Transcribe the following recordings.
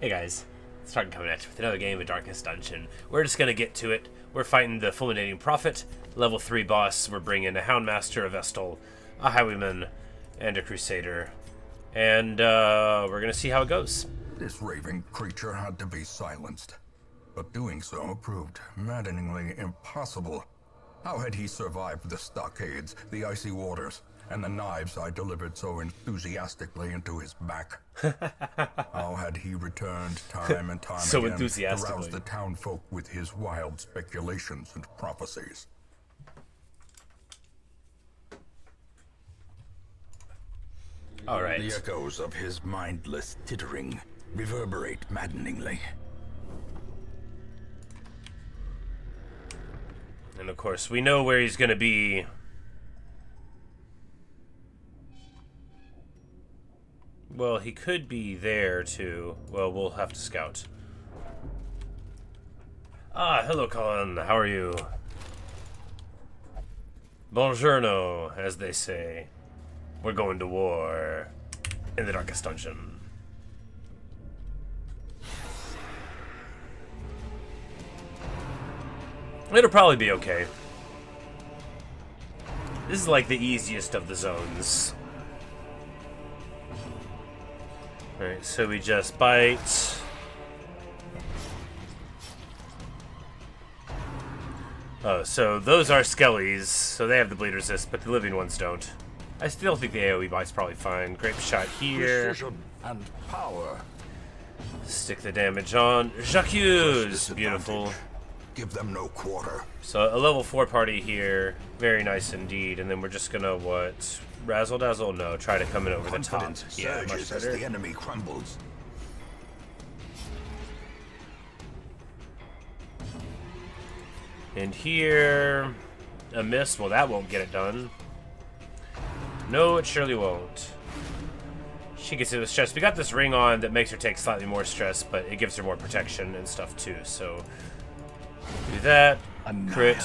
Hey guys, starting coming at you with another game of Darkest Dungeon. We're just gonna get to it. We're fighting the Fulminating Prophet, level 3 boss. We're bringing a Houndmaster, a Vestal, a Highwayman, and a Crusader. And we're gonna see how it goes. This raving creature had to be silenced, but doing so proved maddeningly impossible. How had he survived the stockades, the icy waters, and the knives I delivered so enthusiastically into his back? How had he returned time and time So again to enthusiastically. rouse the townfolk with his wild speculations and prophecies? All right. The echoes of his mindless tittering reverberate maddeningly. And of course, we know where he's gonna be. Well, he could be there too. Well, we'll have to scout. Ah, hello, Colin. How are you? Buongiorno, as they say. We're going to war in the Darkest Dungeon. It'll probably be okay. This is like the easiest of the zones. Alright, so we just bite. Oh, so those are skellies, so they have the bleed resist, but the living ones don't. I still think the AoE bite's probably fine. Grape shot here. Precision and power. Stick the damage on. J'accuse! Beautiful. Give them no quarter. So a level 4 party here. Very nice indeed. And then we're just gonna, what? Razzle dazzle? No, try to come in over the top. Confidence Yeah, much surges as better. the enemy crumbles. And here, a miss. Well, that won't get it done. No, it surely won't. She gets it with stress. We got this ring on that makes her take slightly more stress, but it gives her more protection and stuff too. So do that. Crit.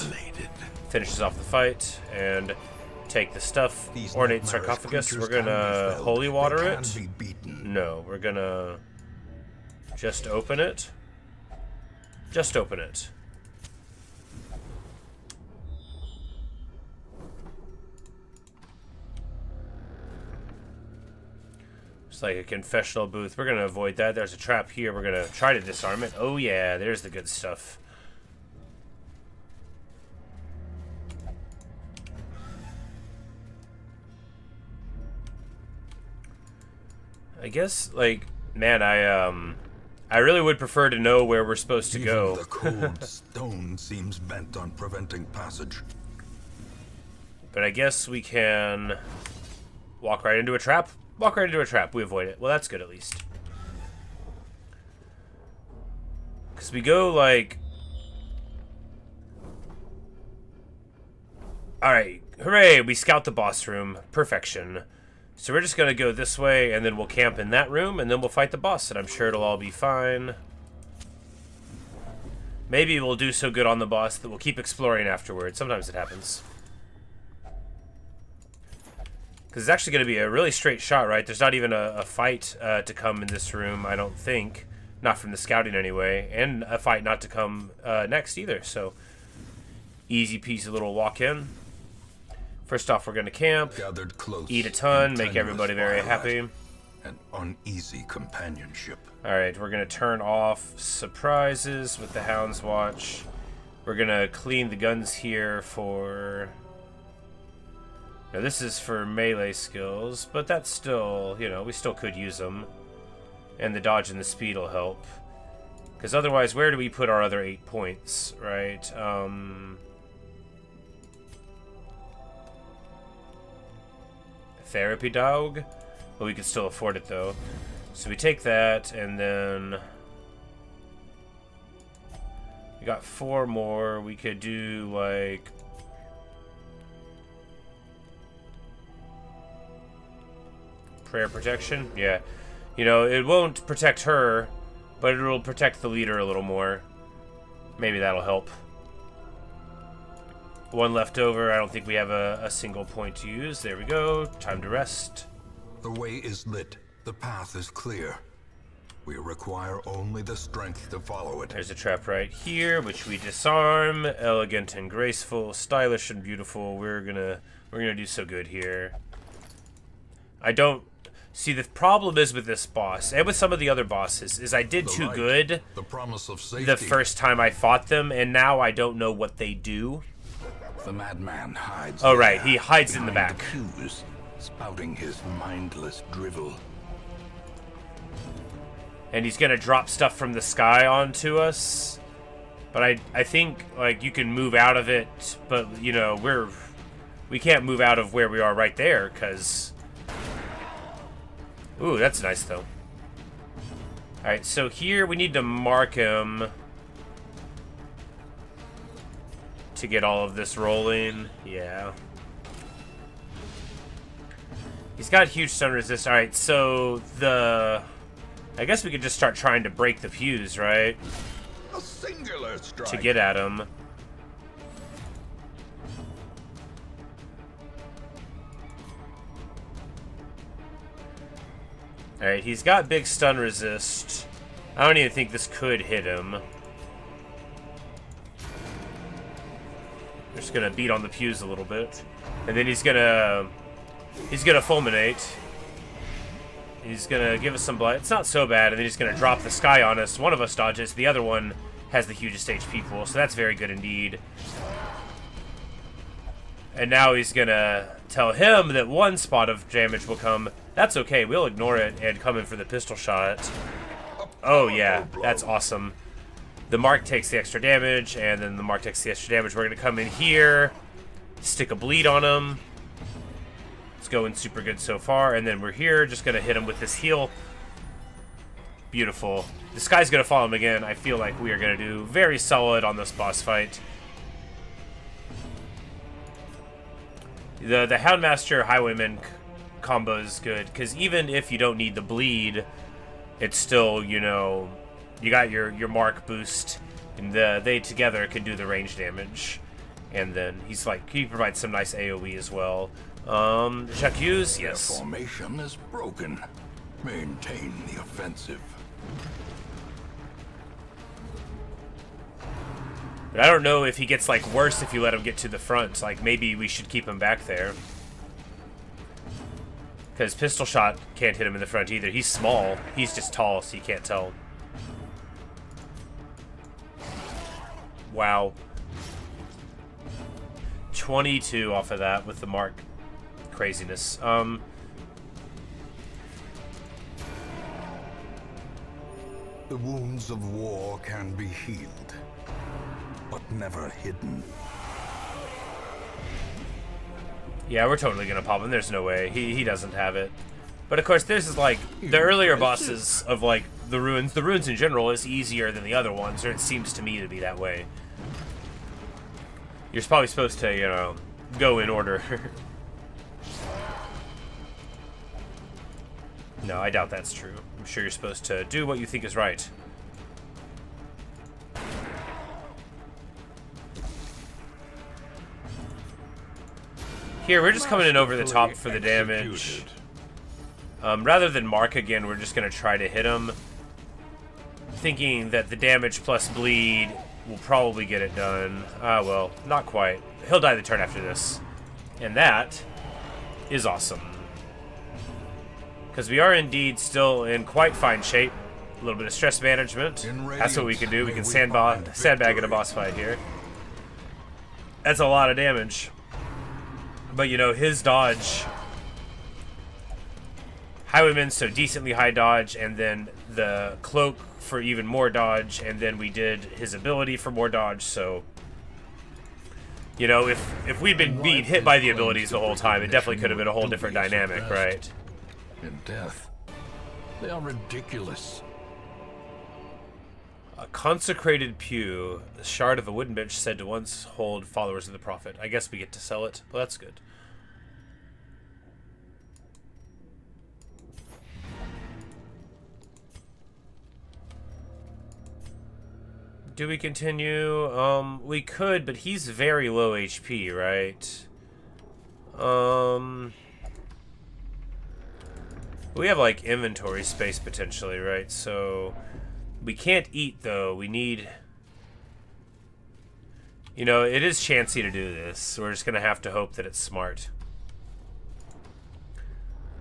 Finishes off the fight and take the stuff. Ornate sarcophagus. We're gonna holy water it. No, we're gonna just open it. Just open it. It's like a confessional booth. We're going to avoid that. There's a trap here. We're going to try to disarm it. Oh, yeah. There's the good stuff. I guess, like, man, I really would prefer to know where we're supposed to go. Even the cold stone seems bent on preventing passage. But I guess we can walk right into a trap. Walk right into a trap. We avoid it. Well, that's good at least. Because we go like... Alright. Hooray! We scout the boss room. Perfection. So we're just going to go this way, and then we'll camp in that room, and then we'll fight the boss, and I'm sure it'll all be fine. Maybe we'll do so good on the boss that we'll keep exploring afterwards. Sometimes it happens. Because it's actually going to be a really straight shot, right? There's not even a fight to come in this room, I don't think. Not from the scouting anyway. And a fight not to come next either. So, easy peasy little walk in. First off, we're going to camp. Gathered close, Eat a ton, make tenuous everybody very firelight, happy. and uneasy companionship. Alright, we're going to turn off surprises with the Hound's Watch. We're going to clean the guns here for... Now this is for melee skills, but that's still, you know, we still could use them. And the dodge and the speed will help. Because otherwise, where do we put our other 8 points, right? Therapy dog? Well, we could still afford it, though. So we take that, and then... We got 4 more. We could do, like... Prayer protection? Yeah. You know, it won't protect her, but it will protect the leader a little more. Maybe that'll help. 1 left over. I don't think we have a single point to use. There we go. Time to rest. The way is lit. The path is clear. We require only the strength to follow it. There's a trap right here, which we disarm. Elegant and graceful, stylish and beautiful. We're gonna do so good here. I don't see, the problem is with this boss and with some of the other bosses is I did too good The promise of safety. the first time I fought them, and now I don't know what they do. The madman hides. Oh right, he hides in the back. The pews, spouting his mindless drivel. And he's gonna drop stuff from the sky onto us. But I think like you can move out of it, but you know, we can't move out of where we are right there, cause ooh, that's nice though. Alright, so here we need to mark him to get all of this rolling. Yeah. He's got huge stun resist. Alright, so I guess we could just start trying to break the pews, right? A singular strike. To get at him. Alright, he's got big stun resist. I don't even think this could hit him. Just gonna beat on the pews a little bit. And then he's gonna fulminate. He's gonna give us some blight. It's not so bad, and then he's gonna drop the sky on us. One of us dodges, the other one has the hugest HP pool, so that's very good indeed. And now he's gonna tell him that one spot of damage will come. That's okay, we'll ignore it and come in for the pistol shot. Oh yeah, that's awesome. The mark takes the extra damage, and then the mark takes the extra damage. We're gonna come in here, stick a bleed on him. It's going super good so far, and then we're here, just gonna hit him with this heal. Beautiful. This guy's gonna follow him again. I feel like we are gonna do very solid on this boss fight. The Houndmaster Highwayman combo is good, because even if you don't need the bleed, it's still, you know, you got your mark boost, and they together can do the range damage. And then he provides some nice AoE as well. J'accuse, yes. Their formation is broken. Maintain the offensive. But I don't know if he gets like worse if you let him get to the front. Like maybe we should keep him back there. Because pistol shot can't hit him in the front either. He's small. He's just tall, so you can't tell. Wow. 22 off of that with the mark. Craziness. The wounds of war can be healed, but never hidden. Yeah, we're totally gonna pop him. There's no way. He doesn't have it. But of course, this is like the earlier bosses of like the ruins. The ruins in general is easier than the other ones, or it seems to me to be that way. You're probably supposed to, you know, go in order. No, I doubt that's true. I'm sure you're supposed to do what you think is right. Here, we're just coming in over the top for the damage. Rather than mark again, we're just going to try to hit him. Thinking that the damage plus bleed will probably get it done. Well, not quite. He'll die the turn after this. And that is awesome. Because we are indeed still in quite fine shape. A little bit of stress management. That's what we can do. We can sandbag in a boss fight here. That's a lot of damage. But, you know, his dodge... Highwayman's so decently high dodge, and then the cloak for even more dodge, and then we did his ability for more dodge, so... You know, if we'd been being hit by the abilities the whole time, it definitely could have been a whole different dynamic, right? In death, they are ridiculous. A consecrated pew, the shard of a wooden bench said to once hold followers of the prophet. I guess we get to sell it. Well, that's good. Do we continue? We could, but he's very low HP, right? We have, like, inventory space potentially, right? So we can't eat, though. We need... You know, it is chancy to do this. So we're just going to have to hope that it's smart.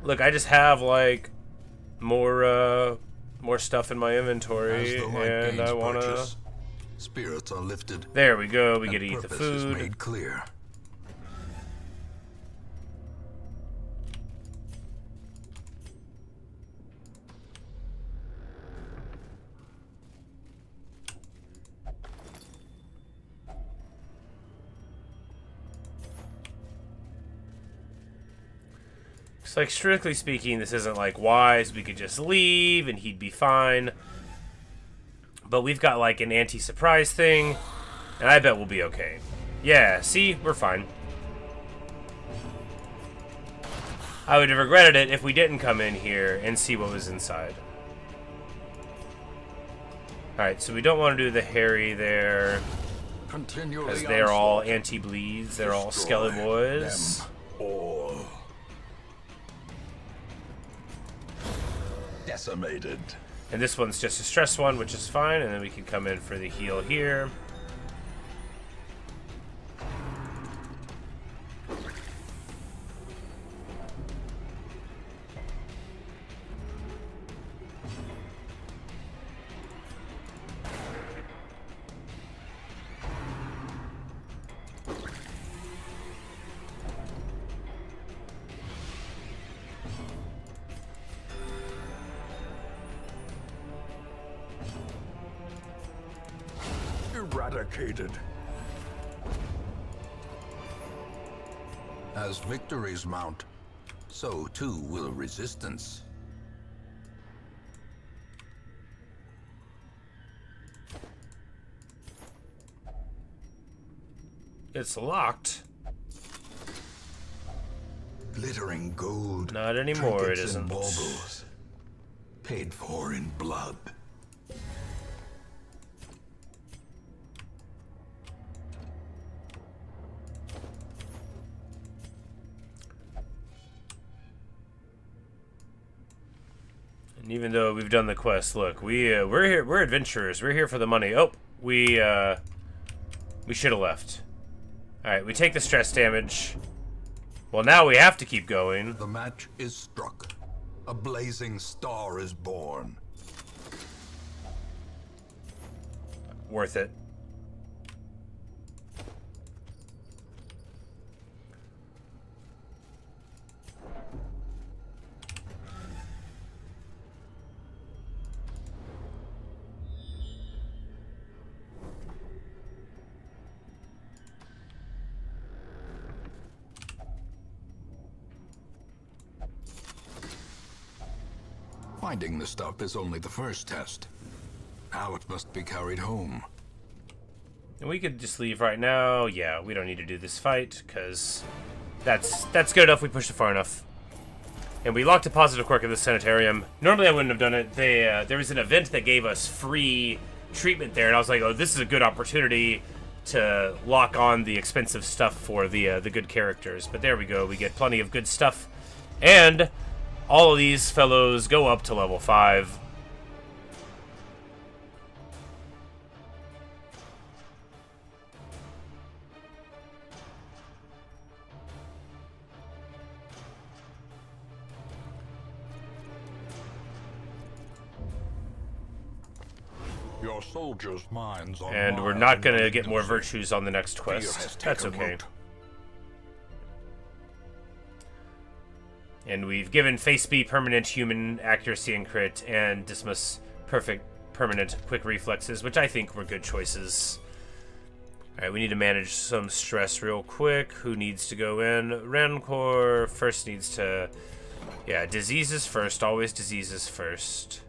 Look, I just have, like, more stuff in my inventory, and I want to... Spirits are lifted. There we go. We get to eat the food. Is made clear. It's like, strictly speaking, this isn't like wise. We could just leave and he'd be fine. But we've got like an anti-surprise thing, and I bet we'll be okay. Yeah, see? We're fine. I would have regretted it if we didn't come in here and see what was inside. Alright, so we don't want to do the Harry there, because they're all anti-bleeds. They're all Skelly boys. All decimated. And this one's just a stress one, which is fine, and then we can come in for the heal here. Eradicated. As victories mount, so too will resistance. It's locked. Glittering gold. Not anymore, it trinkets isn't. and baubles, paid for in blood. And even though we've done the quest, look, we're here. We're adventurers. We're here for the money. Oh, we should have left. All right, we take the stress damage. Well, now we have to keep going. The match is struck. A blazing star is born. Worth it. Finding the stuff is only the first test. Now it must be carried home. And we could just leave right now. Yeah, we don't need to do this fight, because that's good enough. We pushed it far enough. And we locked a positive quirk in the sanitarium. Normally I wouldn't have done it. There was an event that gave us free treatment there, and I was like, oh, this is a good opportunity to lock on the expensive stuff for the good characters. But there we go. We get plenty of good stuff. And all of these fellows go up to level 5. Your soldiers' minds are And we're not going to get more virtues on the next quest. That's okay. And we've given Face B permanent human accuracy and crit, and Dismas perfect permanent quick reflexes, which I think were good choices. Alright, we need to manage some stress real quick. Who needs to go in? Rancor first needs to... Yeah, diseases first. Always diseases first.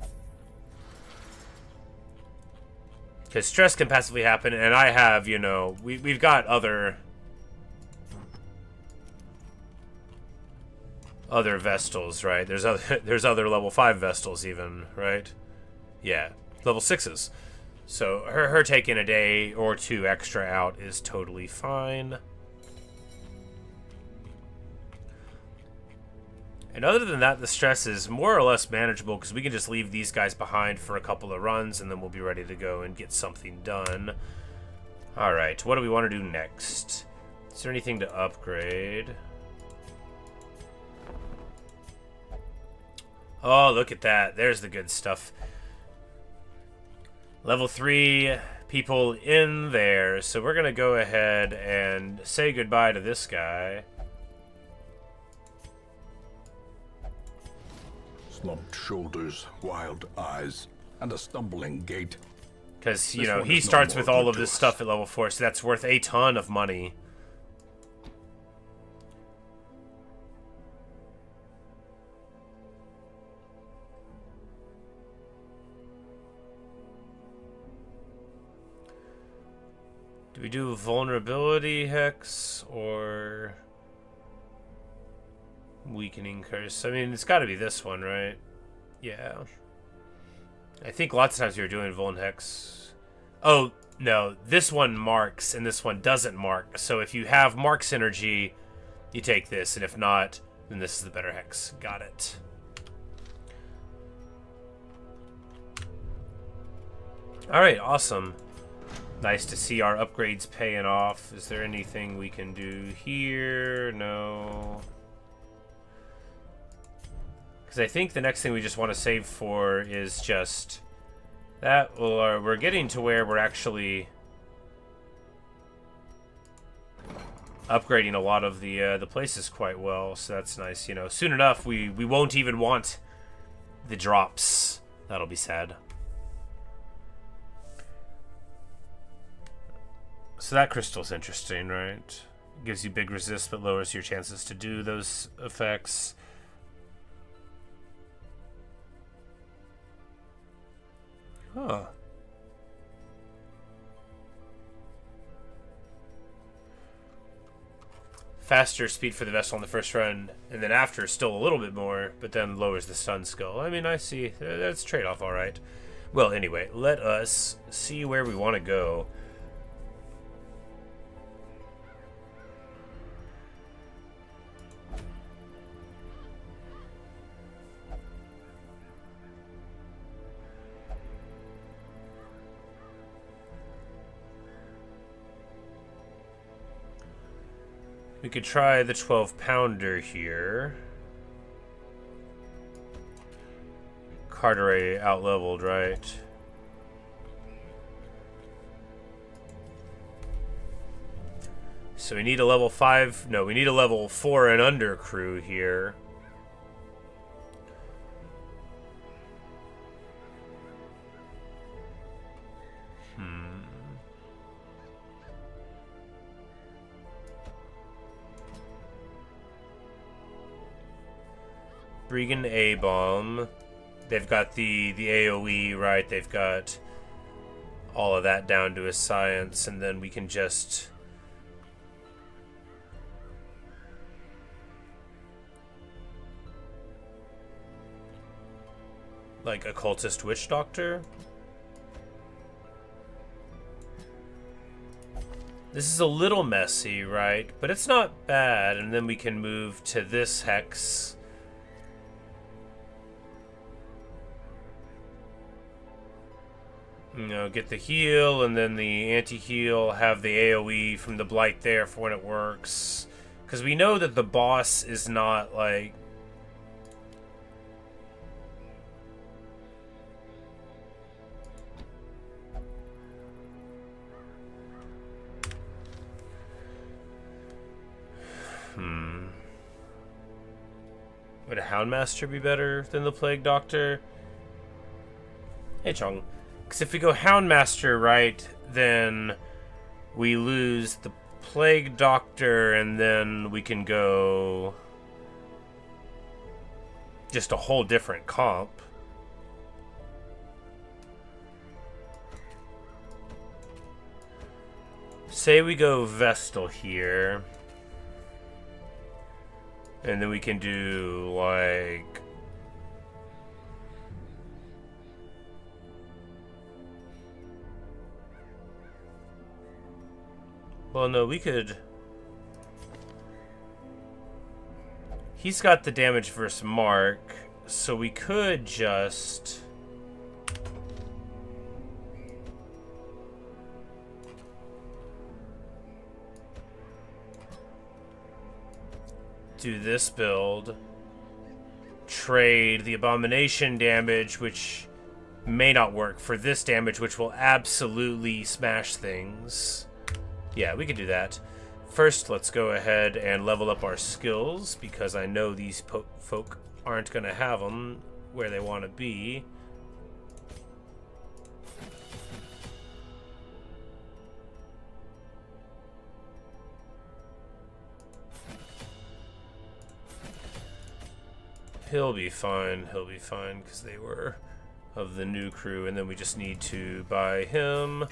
Because stress can passively happen, and I have, you know... We've got other Vestals, right? There's other level 5 Vestals even, right? Yeah, level 6s. So her taking a day or two extra out is totally fine. And other than that, the stress is more or less manageable because we can just leave these guys behind for a couple of runs and then we'll be ready to go and get something done. Alright, what do we want to do next? Is there anything to upgrade? Oh, look at that. There's the good stuff. Level 3 people in there. So we're going to go ahead and say goodbye to this guy. Slumped shoulders, wild eyes, and a stumbling gait. Because, you know, he starts with all of this stuff at level 4, so that's worth a ton of money. Do we do vulnerability hex or weakening curse? I mean, it's got to be this one, right? Yeah. I think lots of times you're doing vuln hex. Oh, no. This one marks and this one doesn't mark. So if you have mark synergy, you take this. And if not, then this is the better hex. Got it. Alright, awesome. Nice to see our upgrades paying off. Is there anything we can do here? No. Because I think the next thing we just want to save for is just that. Or we're getting to where we're actually upgrading a lot of the places quite well. So that's nice. You know, soon enough we won't even want the drops. That'll be sad. So that crystal's interesting, right? Gives you big resist, but lowers your chances to do those effects. Huh. Faster speed for the vessel on the first run, and then after still a little bit more, but then lowers the stun skill. I mean, I see. That's trade-off, all right. Well, anyway, let us see where we want to go. We could try the 12-pounder here. Carteret out-leveled, right? So we need a level 5... No, we need a level 4 and under crew here. Bregan A-bomb. They've got the AoE, right? They've got all of that down to a science, and then we can just... like occultist witch doctor? This is a little messy, right? But it's not bad, and then we can move to this hex. You know, get the heal, and then the anti-heal, have the AoE from the blight there for when it works. Because we know that the boss is not, like... Would a Houndmaster be better than the Plague Doctor? Hey, Chong. Because if we go Houndmaster, right, then we lose the Plague Doctor, and then we can go just a whole different comp. Say we go Vestal here, and then we can do, like... Well, no, we could... He's got the damage versus Mark, so we could just... do this build. Trade the Abomination damage, which may not work, for this damage, which will absolutely smash things. Yeah, we could do that. First, let's go ahead and level up our skills, because I know these folk aren't going to have them where they want to be. He'll be fine, because they were of the new crew, and then we just need to buy him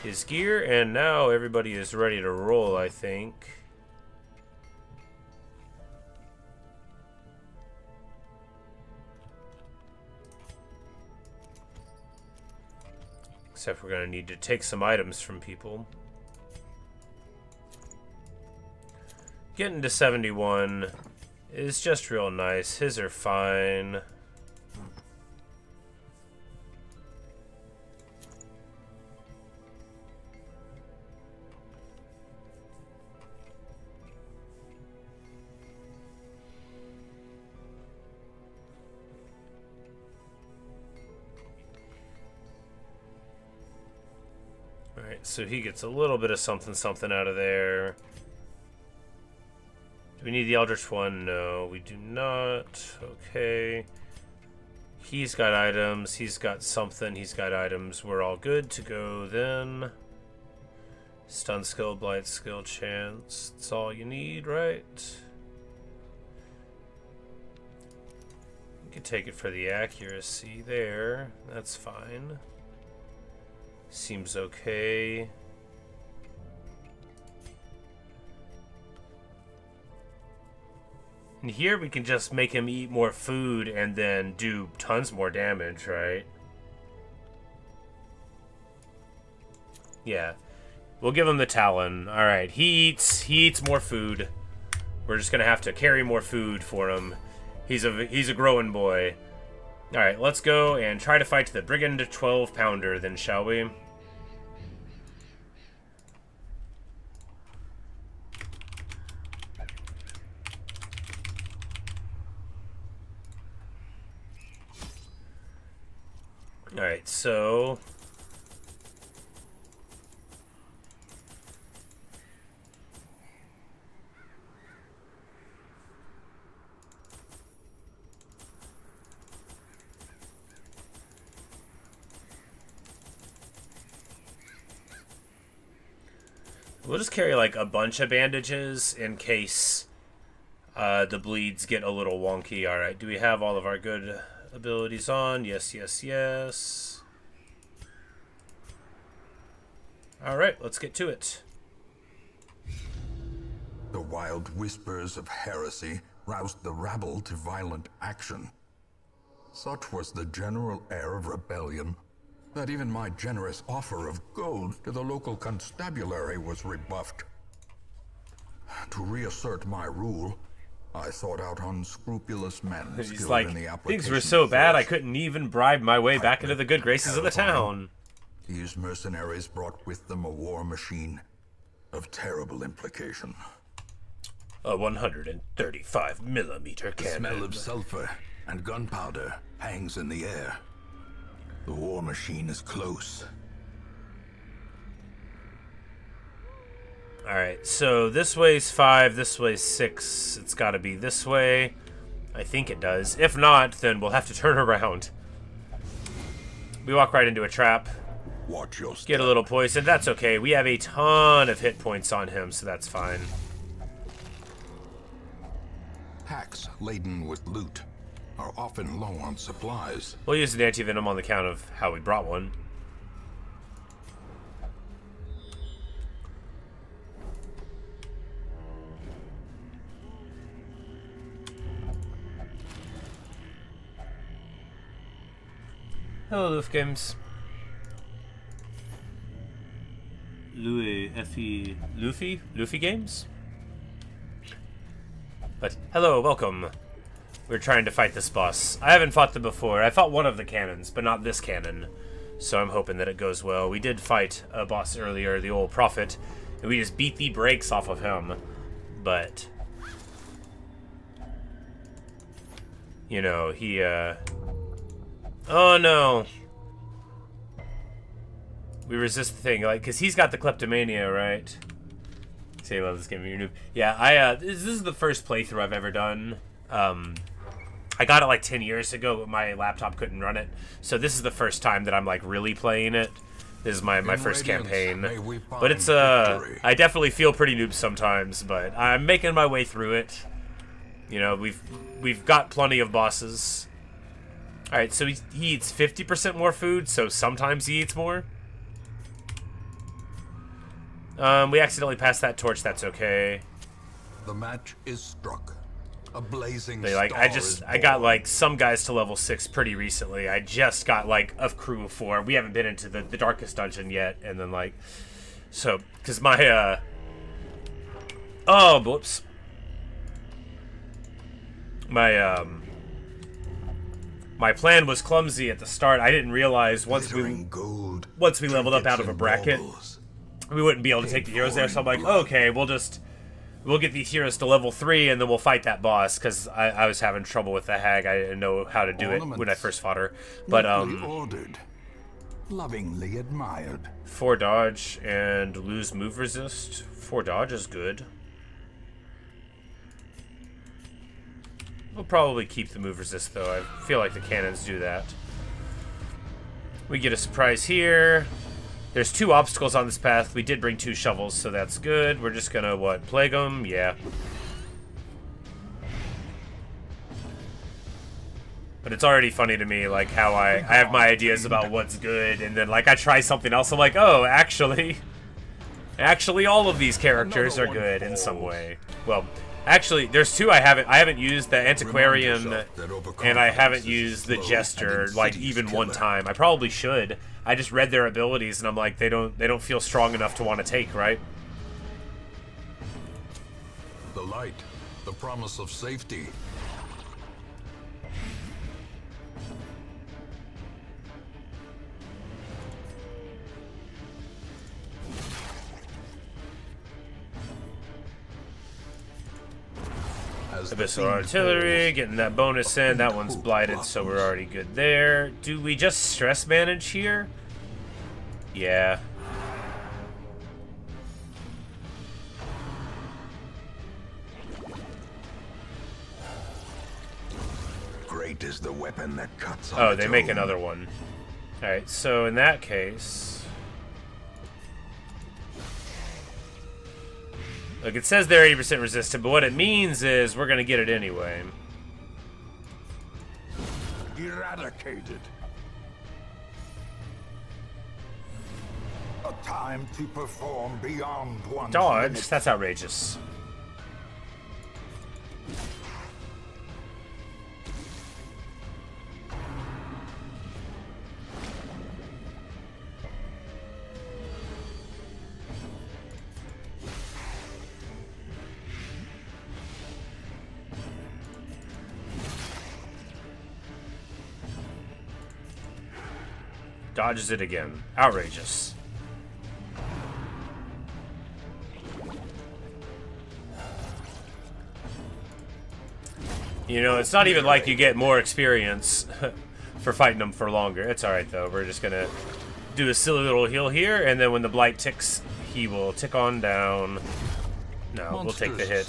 his gear, and now everybody is ready to roll, I think. Except we're going to need to take some items from people. Getting to 71 is just real nice. His are fine. Alright, so he gets a little bit of something out of there. Do we need the Eldritch one? No, we do not. Okay. He's got items. He's got something. He's got items. We're all good to go then. Stun skill, blight skill, chance. That's all you need, right? You can take it for the accuracy there. That's fine. Seems okay. And here we can just make him eat more food and then do tons more damage, right? Yeah. We'll give him the Talon. Alright, he eats more food. We're just gonna have to carry more food for him. He's a growing boy. Alright, let's go and try to fight the Brigand 12-pounder then, shall we? Alright, so... we'll just carry, like, a bunch of bandages in case the bleeds get a little wonky. Alright, do we have all of our good abilities on? Yes, yes, yes. Alright, let's get to it. The wild whispers of heresy roused the rabble to violent action. Such was the general air of rebellion that even my generous offer of gold to the local constabulary was rebuffed. To reassert my rule, I sought out unscrupulous men He's skilled like, in the application things were so of bad I force. couldn't even bribe my way back into the good graces of the town. These mercenaries brought with them a war machine of terrible implication. A 135mm The cannon. smell of sulfur and gunpowder hangs in the air. The war machine is close. Alright, so this way's 5, this way's 6. It's gotta be this way. I think it does. If not, then we'll have to turn around. We walk right into a trap. Watch your step. Get a little poison. That's okay. We have a ton of hit points on him, so that's fine. Packs laden with loot are often low on supplies. We'll use an anti-venom on the count of how we brought one. Hello, Loof Games. Luffy Games? But hello, welcome. We're trying to fight this boss. I haven't fought them before. I fought one of the cannons, but not this cannon. So I'm hoping that it goes well. We did fight a boss earlier, the old prophet, and we just beat the brakes off of him. But you know, he oh no. We resist the thing, like, because he's got the kleptomania, right? Say, love this game, you're noob. Yeah, this is the first playthrough I've ever done. I got it like 10 years ago, but my laptop couldn't run it. So this is the first time that I'm like really playing it. This is my first campaign. But it's, I definitely feel pretty noob sometimes, but I'm making my way through it. You know, we've got plenty of bosses. Alright, so he eats 50% more food, so sometimes he eats more. We accidentally passed that torch, that's okay. The match is struck. A blazing I got like some guys to level 6 pretty recently. I just got like a crew of 4. We haven't been into the darkest dungeon yet, and then like, so because my oh whoops, my my plan was clumsy at the start. I didn't realize once we leveled up out of a bracket, we wouldn't be able to take the heroes there. So I'm like, okay, we'll get these heroes to level 3, and then we'll fight that boss, because I was having trouble with the hag. I didn't know how to do it when I first fought her. But, ordered, lovingly admired. 4 dodge and lose move resist. 4 dodge is good. We'll probably keep the move resist, though. I feel like the cannons do that. We get a surprise here. There's 2 obstacles on this path. We did bring 2 shovels, so that's good. We're just gonna, what, plague them? Yeah. But it's already funny to me, like, how I have my ideas about what's good, and then, like, I try something else, I'm like, oh, actually all of these characters are good in some way. Well, actually, there's 2 I haven't used, the Antiquarian, and I haven't used the Jester, like, even one time. I probably should. I just read their abilities, and I'm like, they don't feel strong enough to want to take, right? The light, the promise of safety. Abyssal Artillery, getting that bonus in. That one's blighted, so we're already good there. Do we just stress manage here? Yeah. Great is the weapon that cuts on Oh, they make another one. Alright, so in that case... Look, it says they're 80% resistant, but what it means is we're going to get it anyway. Eradicated. A time to perform beyond one's Dodge? limits. That's outrageous. Dodges it again. Outrageous. You know, it's not even like you get more experience for fighting them for longer. It's alright, though. We're just gonna do a silly little heal here, and then when the blight ticks, he will tick on down. No, we'll take the hit.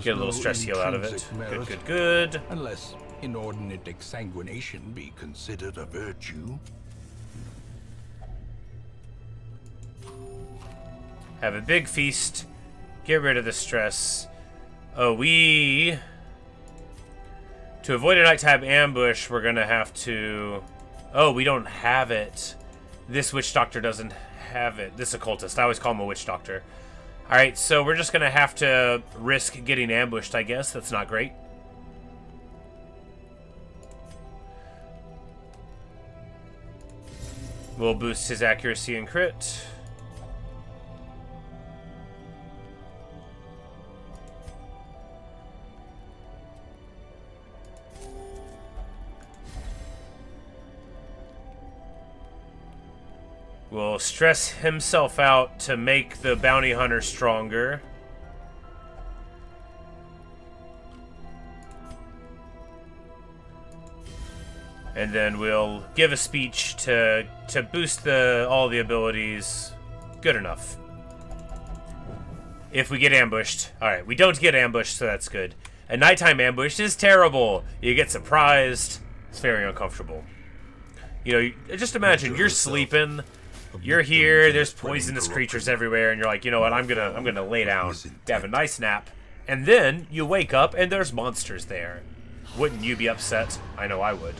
Get a little stress heal out of it. Good, good, good. Unless inordinate exsanguination be considered a virtue. Have a big feast. Get rid of the stress. Oh, to avoid a nighttime ambush, we're gonna have to... Oh, we don't have it. This witch doctor doesn't have it. This occultist. I always call him a witch doctor. Alright, so we're just gonna have to risk getting ambushed, I guess. That's not great. We'll boost his accuracy and crit. will stress himself out to make the bounty hunter stronger. And then we'll give a speech to boost all the abilities. Good enough. If we get ambushed. Alright, we don't get ambushed, so that's good. A nighttime ambush is terrible. You get surprised. It's very uncomfortable. You know, just imagine you're sleeping, you're here, there's poisonous creatures everywhere, and you're like, you know what, I'm gonna lay down, have a nice nap, and then you wake up and there's monsters there. Wouldn't you be upset? I know I would.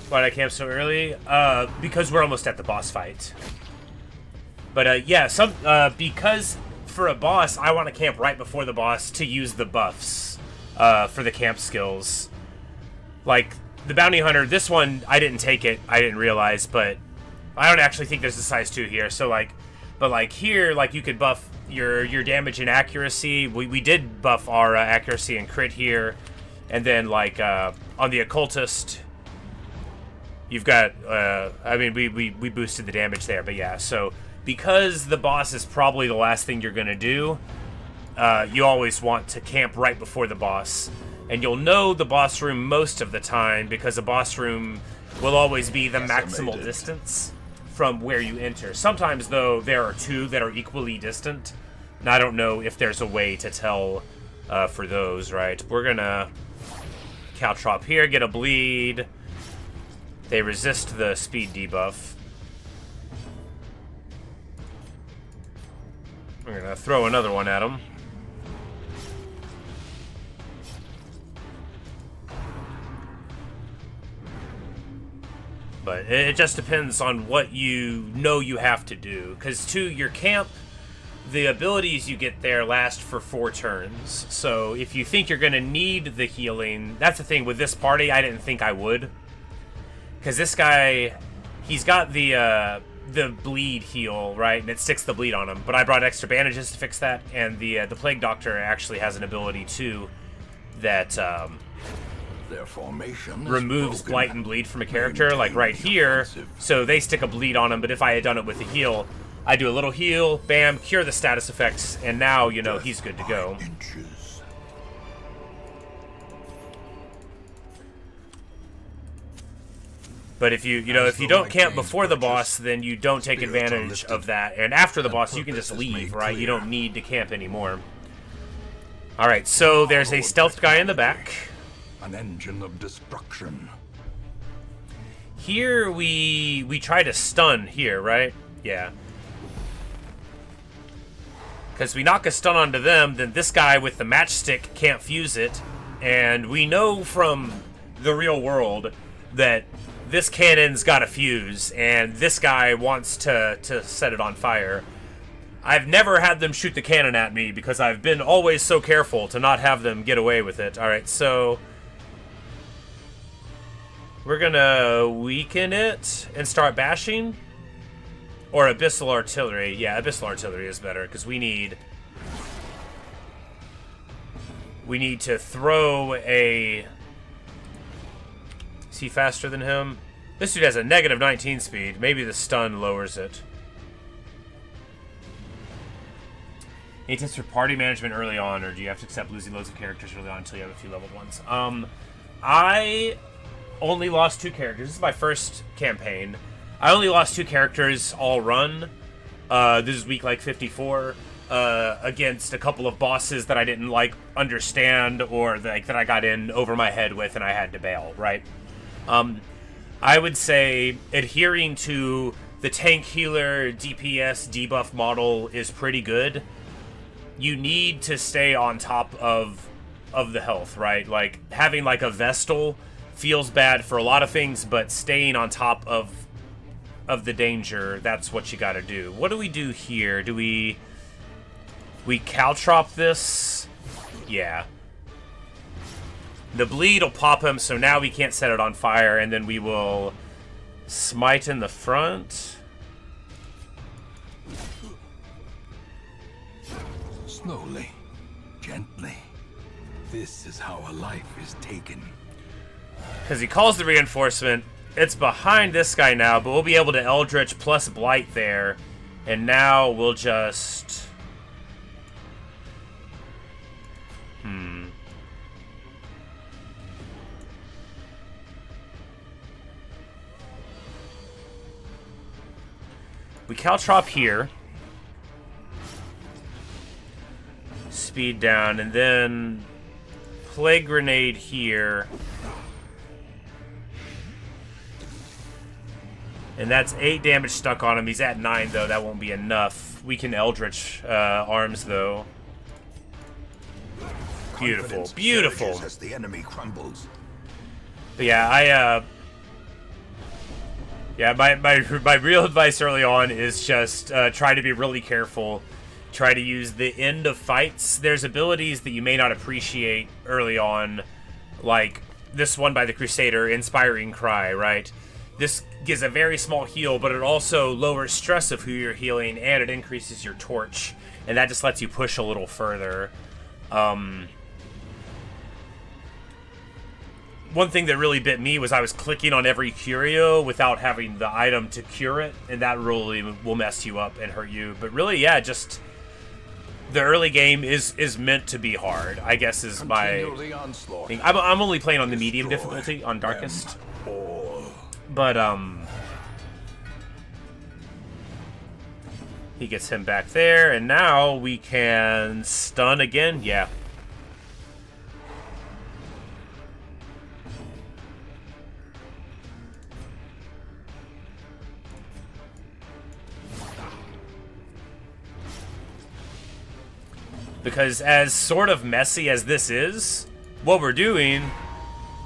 Why'd I camp so early? Because we're almost at the boss fight. But yeah, because for a boss, I want to camp right before the boss to use the buffs for the camp skills. Like the bounty hunter, this one I didn't take it. I didn't realize, but I don't actually think there's a size 2 here. So but here, you could buff your damage and accuracy. We did buff our accuracy and crit here, and then on the occultist. You've got, I mean, we boosted the damage there, but yeah, so because the boss is probably the last thing you're going to do, you always want to camp right before the boss. And you'll know the boss room most of the time because the boss room will always be the maximal distance from where you enter. Sometimes, though, there are 2 that are equally distant, and I don't know if there's a way to tell for those, right? We're going to caltrop here, get a bleed. They resist the speed debuff. We're gonna throw another one at them. But it just depends on what you know you have to do. Because to your camp, the abilities you get there last for 4 turns. So if you think you're gonna need the healing, that's the thing with this party, I didn't think I would. Because this guy, he's got the bleed heal, right? And it sticks the bleed on him. But I brought extra bandages to fix that. And the Plague Doctor actually has an ability, too, that their formation removes blight and bleed from a character, like right here. So they stick a bleed on him, but if I had done it with the heal, I do a little heal, bam, cure the status effects, and now, you know, he's good to go. But if you don't camp before the boss, then you don't take advantage of that. And after the boss, you can just leave, right? You don't need to camp anymore. Alright, so there's a stealthed guy in the back. An engine of destruction. Here we try to stun here, right? Yeah. Because we knock a stun onto them, then this guy with the matchstick can't fuse it. And we know from the real world that this cannon's got a fuse, and this guy wants to set it on fire. I've never had them shoot the cannon at me because I've been always so careful to not have them get away with it. Alright, so we're gonna weaken it and start bashing. Or Abyssal Artillery. Yeah, Abyssal Artillery is better because we need to throw a... Is he faster than him? This dude has a negative 19 speed. Maybe the stun lowers it. Any tips for party management early on, or do you have to accept losing loads of characters early on until you have a few leveled ones? I only lost 2 characters. This is my first campaign. I only lost 2 characters all run. This is week 54. Against a couple of bosses that I didn't understand, or that I got in over my head with and I had to bail, right? I would say adhering to the tank healer DPS debuff model is pretty good. You need to stay on top of the health, right? Like having a Vestal feels bad for a lot of things, but staying on top of the danger, that's what you got to do. What do we do here? Do we caltrop this? Yeah. The bleed will pop him, so now we can't set it on fire, and then we will smite in the front. Slowly, gently. This is how a life is taken. Because he calls the reinforcement. It's behind this guy now, but we'll be able to Eldritch plus Blight there. And now we'll just... We Caltrop here. Speed down, and then Plague Grenade here. And that's 8 damage stuck on him. He's at 9, though. That won't be enough. We can Eldritch arms, though. Beautiful. Beautiful. As the enemy crumbles. But yeah, my real advice early on is just try to be really careful. Try to use the end of fights. There's abilities that you may not appreciate early on, like this one by the Crusader, Inspiring Cry, right? This gives a very small heal, but it also lowers stress of who you're healing, and it increases your torch, and that just lets you push a little further. One thing that really bit me was I was clicking on every curio without having the item to cure it, and that really will mess you up and hurt you. But really, yeah, just the early game is meant to be hard, I guess, is my thing. I'm only playing on the medium difficulty on Darkest. But, he gets him back there, and now we can stun again. Yeah. Because as sort of messy as this is, what we're doing,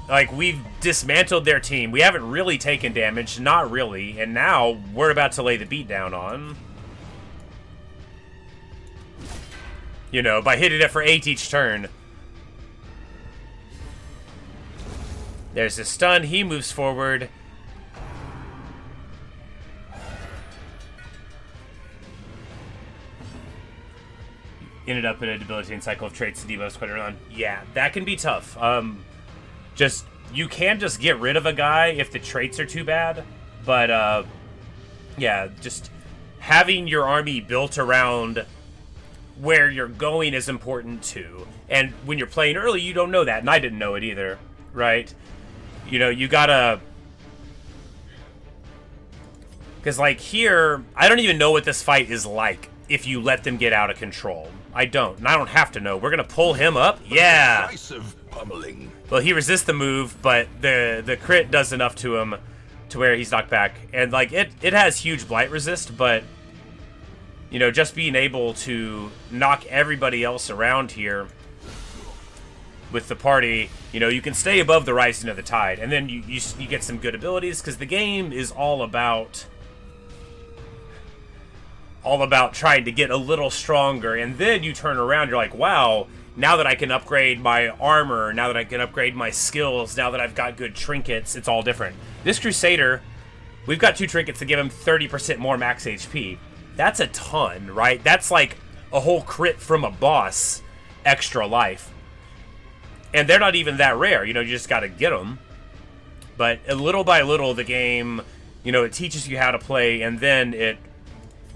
like, we've dismantled their team. We haven't really taken damage, not really, and now we're about to lay the beat down on. You know, by hitting it for 8 each turn. There's a stun, he moves forward. Ended up in a debilitating cycle of traits and debuffs quite early on. Yeah, that can be tough. You can just get rid of a guy if the traits are too bad, but yeah, just having your army built around where you're going is important too. And when you're playing early, you don't know that, and I didn't know it either, right? You know, you gotta... Because, like, here, I don't even know what this fight is like if you let them get out of control. I don't, and I don't have to know. We're gonna pull him up? Yeah! Well, he resists the move, but the crit does enough to him to where he's knocked back. And, like, it has huge blight resist, but, you know, just being able to knock everybody else around here with the party, you know, you can stay above the rising of the tide. And then you get some good abilities, because the game is all about trying to get a little stronger, and then you turn around, you're like, wow, now that I can upgrade my armor, now that I can upgrade my skills, now that I've got good trinkets, it's all different. This Crusader, we've got 2 trinkets that give him 30% more max HP. That's a ton, right? That's like a whole crit from a boss, extra life. And they're not even that rare, you know, you just gotta get them. But little by little, the game, you know, it teaches you how to play, and then it,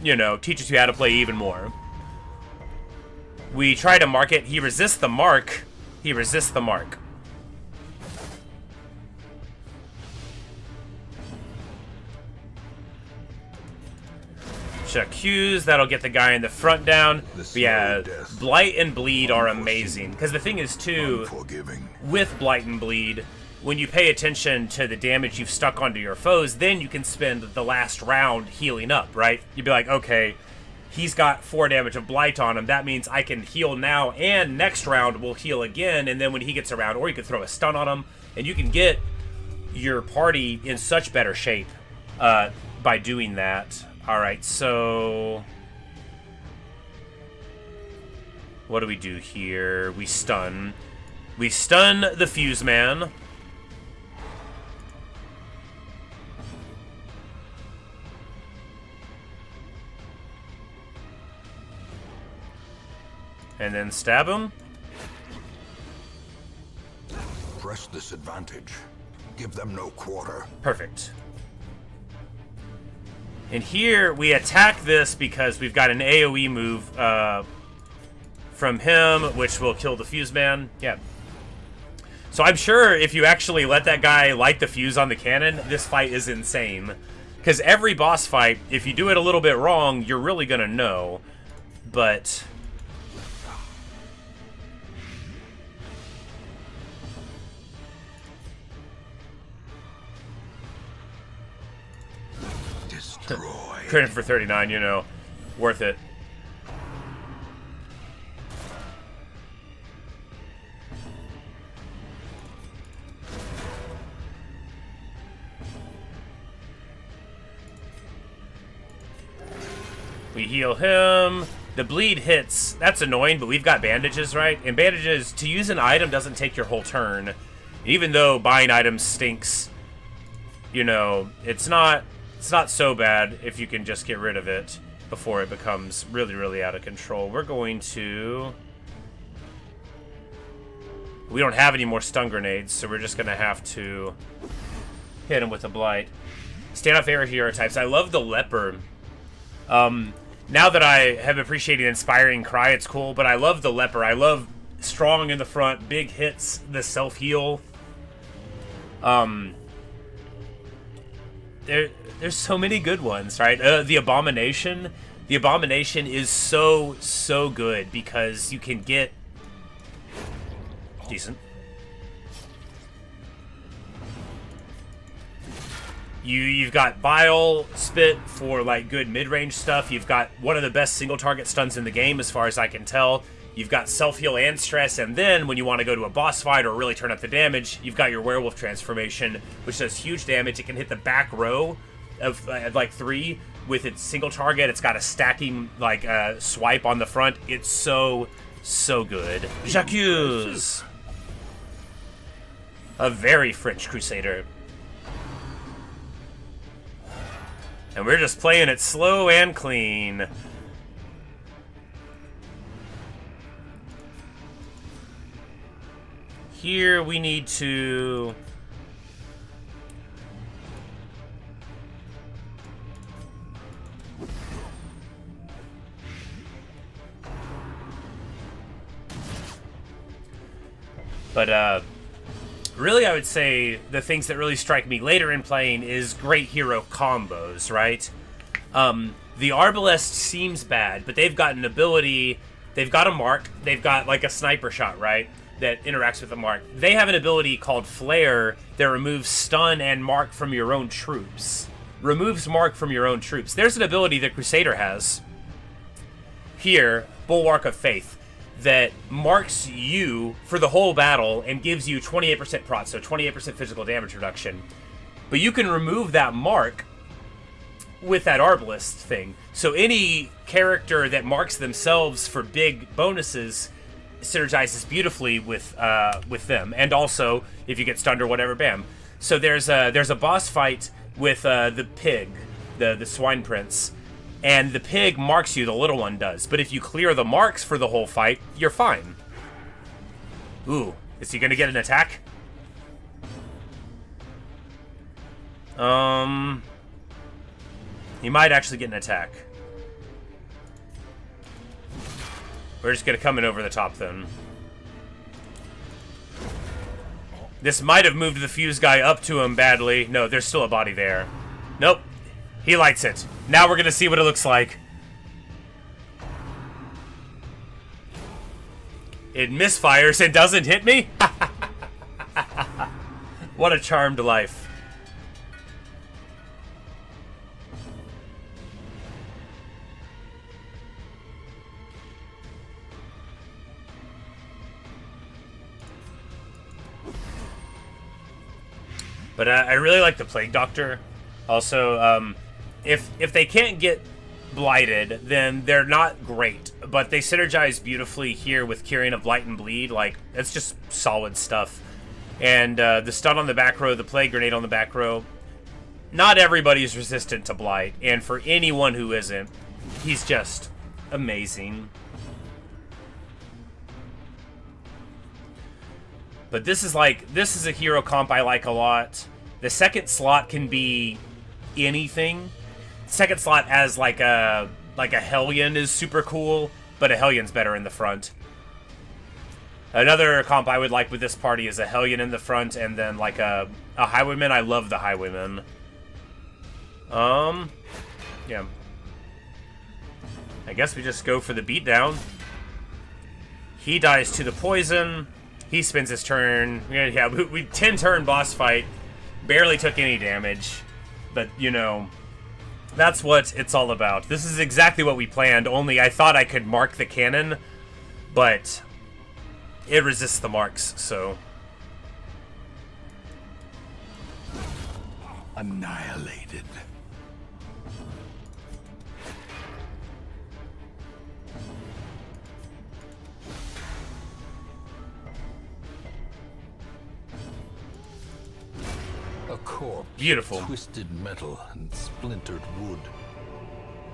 you know, teaches you how to play even more. We try to mark it. He resists the mark. He resists the mark. J'accuse, that'll get the guy in the front down. But yeah, Blight and Bleed are amazing. Because the thing is, too, with Blight and Bleed, when you pay attention to the damage you've stuck onto your foes, then you can spend the last round healing up, right? You'd be like, okay, he's got 4 damage of Blight on him. That means I can heal now, and next round we'll heal again, and then when he gets around, or you can throw a stun on him, and you can get your party in such better shape by doing that. Alright, so what do we do here? We stun. We stun the fuse man. And then stab him. Press this advantage. Give them no quarter. Perfect. And here we attack this because we've got an AoE move from him, which will kill the fuse man. Yeah. So I'm sure if you actually let that guy light the fuse on the cannon, this fight is insane. Because every boss fight, if you do it a little bit wrong, you're really going to know. But... credit for 39, you know. Worth it. We heal him. The bleed hits. That's annoying, but we've got bandages, right? And bandages, to use an item doesn't take your whole turn. Even though buying items stinks, you know, it's not so bad if you can just get rid of it before it becomes really, really out of control. We're going to... We don't have any more stun grenades, so we're just going to have to hit him with a blight. Standoff area hero types. I love the leper. Now that I have appreciated Inspiring Cry, it's cool, but I love the leper. I love strong in the front, big hits, the self-heal. There's so many good ones, right? The Abomination. The Abomination is so good because you can get... Decent. You've got Bile Spit for like good mid-range stuff. You've got one of the best single target stuns in the game as far as I can tell. You've got self-heal and stress, and then when you want to go to a boss fight or really turn up the damage, you've got your werewolf transformation, which does huge damage. It can hit the back row of like 3 with its single target. It's got a stacking like swipe on the front. It's so good. J'accuse, a very French crusader. And we're just playing it slow and clean. Here we need to... But, really, I would say the things that really strike me later in playing is great hero combos, right? The Arbalest seems bad, but they've got an ability, they've got a mark, they've got like a sniper shot, right? That interacts with the mark. They have an ability called Flare that removes stun and mark from your own troops. Removes mark from your own troops. There's an ability that Crusader has. Here, Bulwark of Faith, that marks you for the whole battle and gives you 28% prot, so 28% physical damage reduction. But you can remove that mark with that Arbalest thing. So any character that marks themselves for big bonuses synergizes beautifully with them. And also, if you get stunned or whatever, bam. So there's a boss fight with the pig, the swine prince. And the pig marks you, the little one does. But if you clear the marks for the whole fight, you're fine. Ooh, is he gonna get an attack? He might actually get an attack. We're just gonna come in over the top then. This might have moved the fuse guy up to him badly. No, there's still a body there. Nope. He lights it. Now we're gonna see what it looks like. It misfires and doesn't hit me? What a charmed life. But I really like the Plague Doctor. Also, if they can't get blighted, then they're not great, but they synergize beautifully here with Curing of Blight and Bleed. Like, it's just solid stuff. And the stun on the back row, the Plague Grenade on the back row, not everybody's resistant to Blight, and for anyone who isn't, he's just amazing. But this is a hero comp I like a lot. The second slot can be anything. Second slot as like a Hellion is super cool, but a Hellion's better in the front. Another comp I would like with this party is a Hellion in the front, and then like a Highwayman. I love the Highwayman. Yeah. I guess we just go for the beatdown. He dies to the poison. He spends his turn. Yeah, we 10-turn boss fight. Barely took any damage. But, you know, that's what it's all about. This is exactly what we planned, only I thought I could mark the cannon, but it resists the marks, so... Annihilated. A corpse. Beautiful. Twisted metal and splintered wood.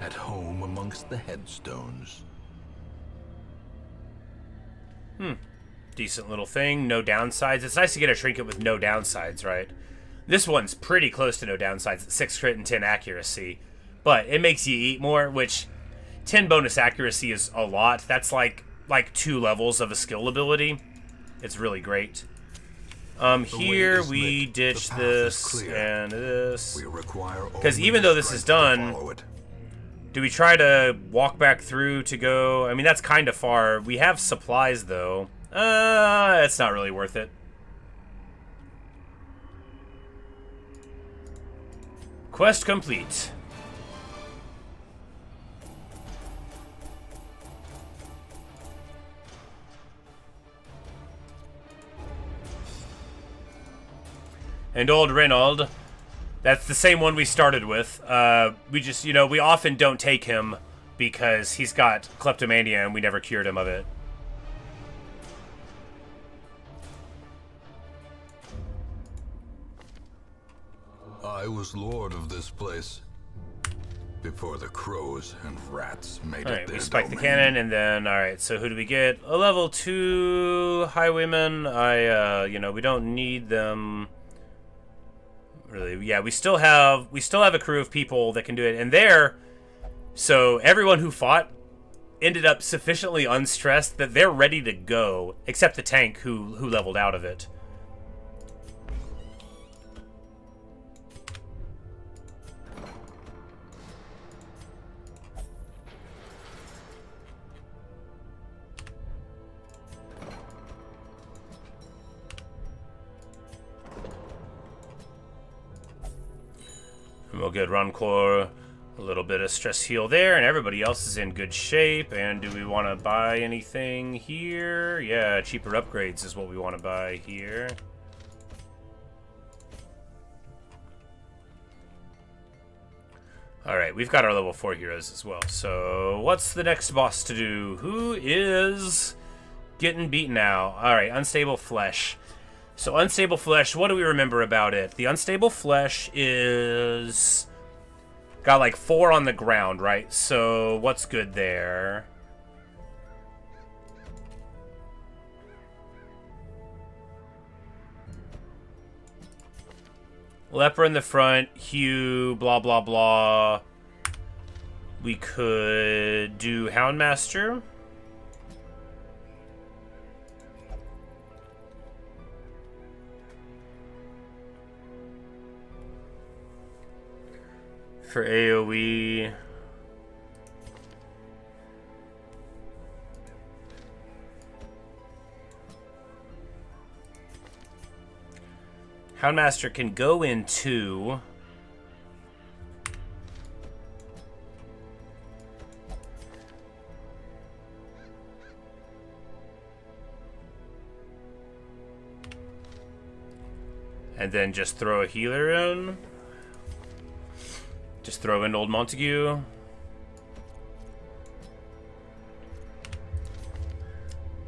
At home amongst the headstones. Decent little thing. No downsides. It's nice to get a trinket with no downsides, right? This one's pretty close to no downsides at 6 crit and 10 accuracy. But it makes you eat more, which 10 bonus accuracy is a lot. That's like 2 levels of a skill ability. It's really great. Here we ditch this and this. Because even though this is done, do we try to walk back through to go? I mean, that's kind of far. We have supplies, though. It's not really worth it. Quest complete. And old Reynold, that's the same one we started with. We just, we often don't take him because he's got kleptomania and we never cured him of it. I was lord of this place before the crows and rats made it their Alright, we spike the domain. cannon, and then, alright, so who do we get? A level 2 Highwayman. We don't need them. Really, yeah, we still have a crew of people that can do it, and so everyone who fought ended up sufficiently unstressed that they're ready to go, except the tank who leveled out of it. We'll get Runcore, a little bit of stress heal there, and everybody else is in good shape. And do we want to buy anything here? Yeah, cheaper upgrades is what we want to buy here. Alright, we've got our level 4 heroes as well. So, what's the next boss to do? Who is getting beaten now? Alright, Unstable Flesh. So, Unstable Flesh, what do we remember about it? The Unstable Flesh is... got like 4 on the ground, right? So, what's good there? Leper in the front, Hugh, blah, blah, blah. We could do Houndmaster. For AoE. Houndmaster can go in 2. And then just throw a healer in. Just throw in old Montague.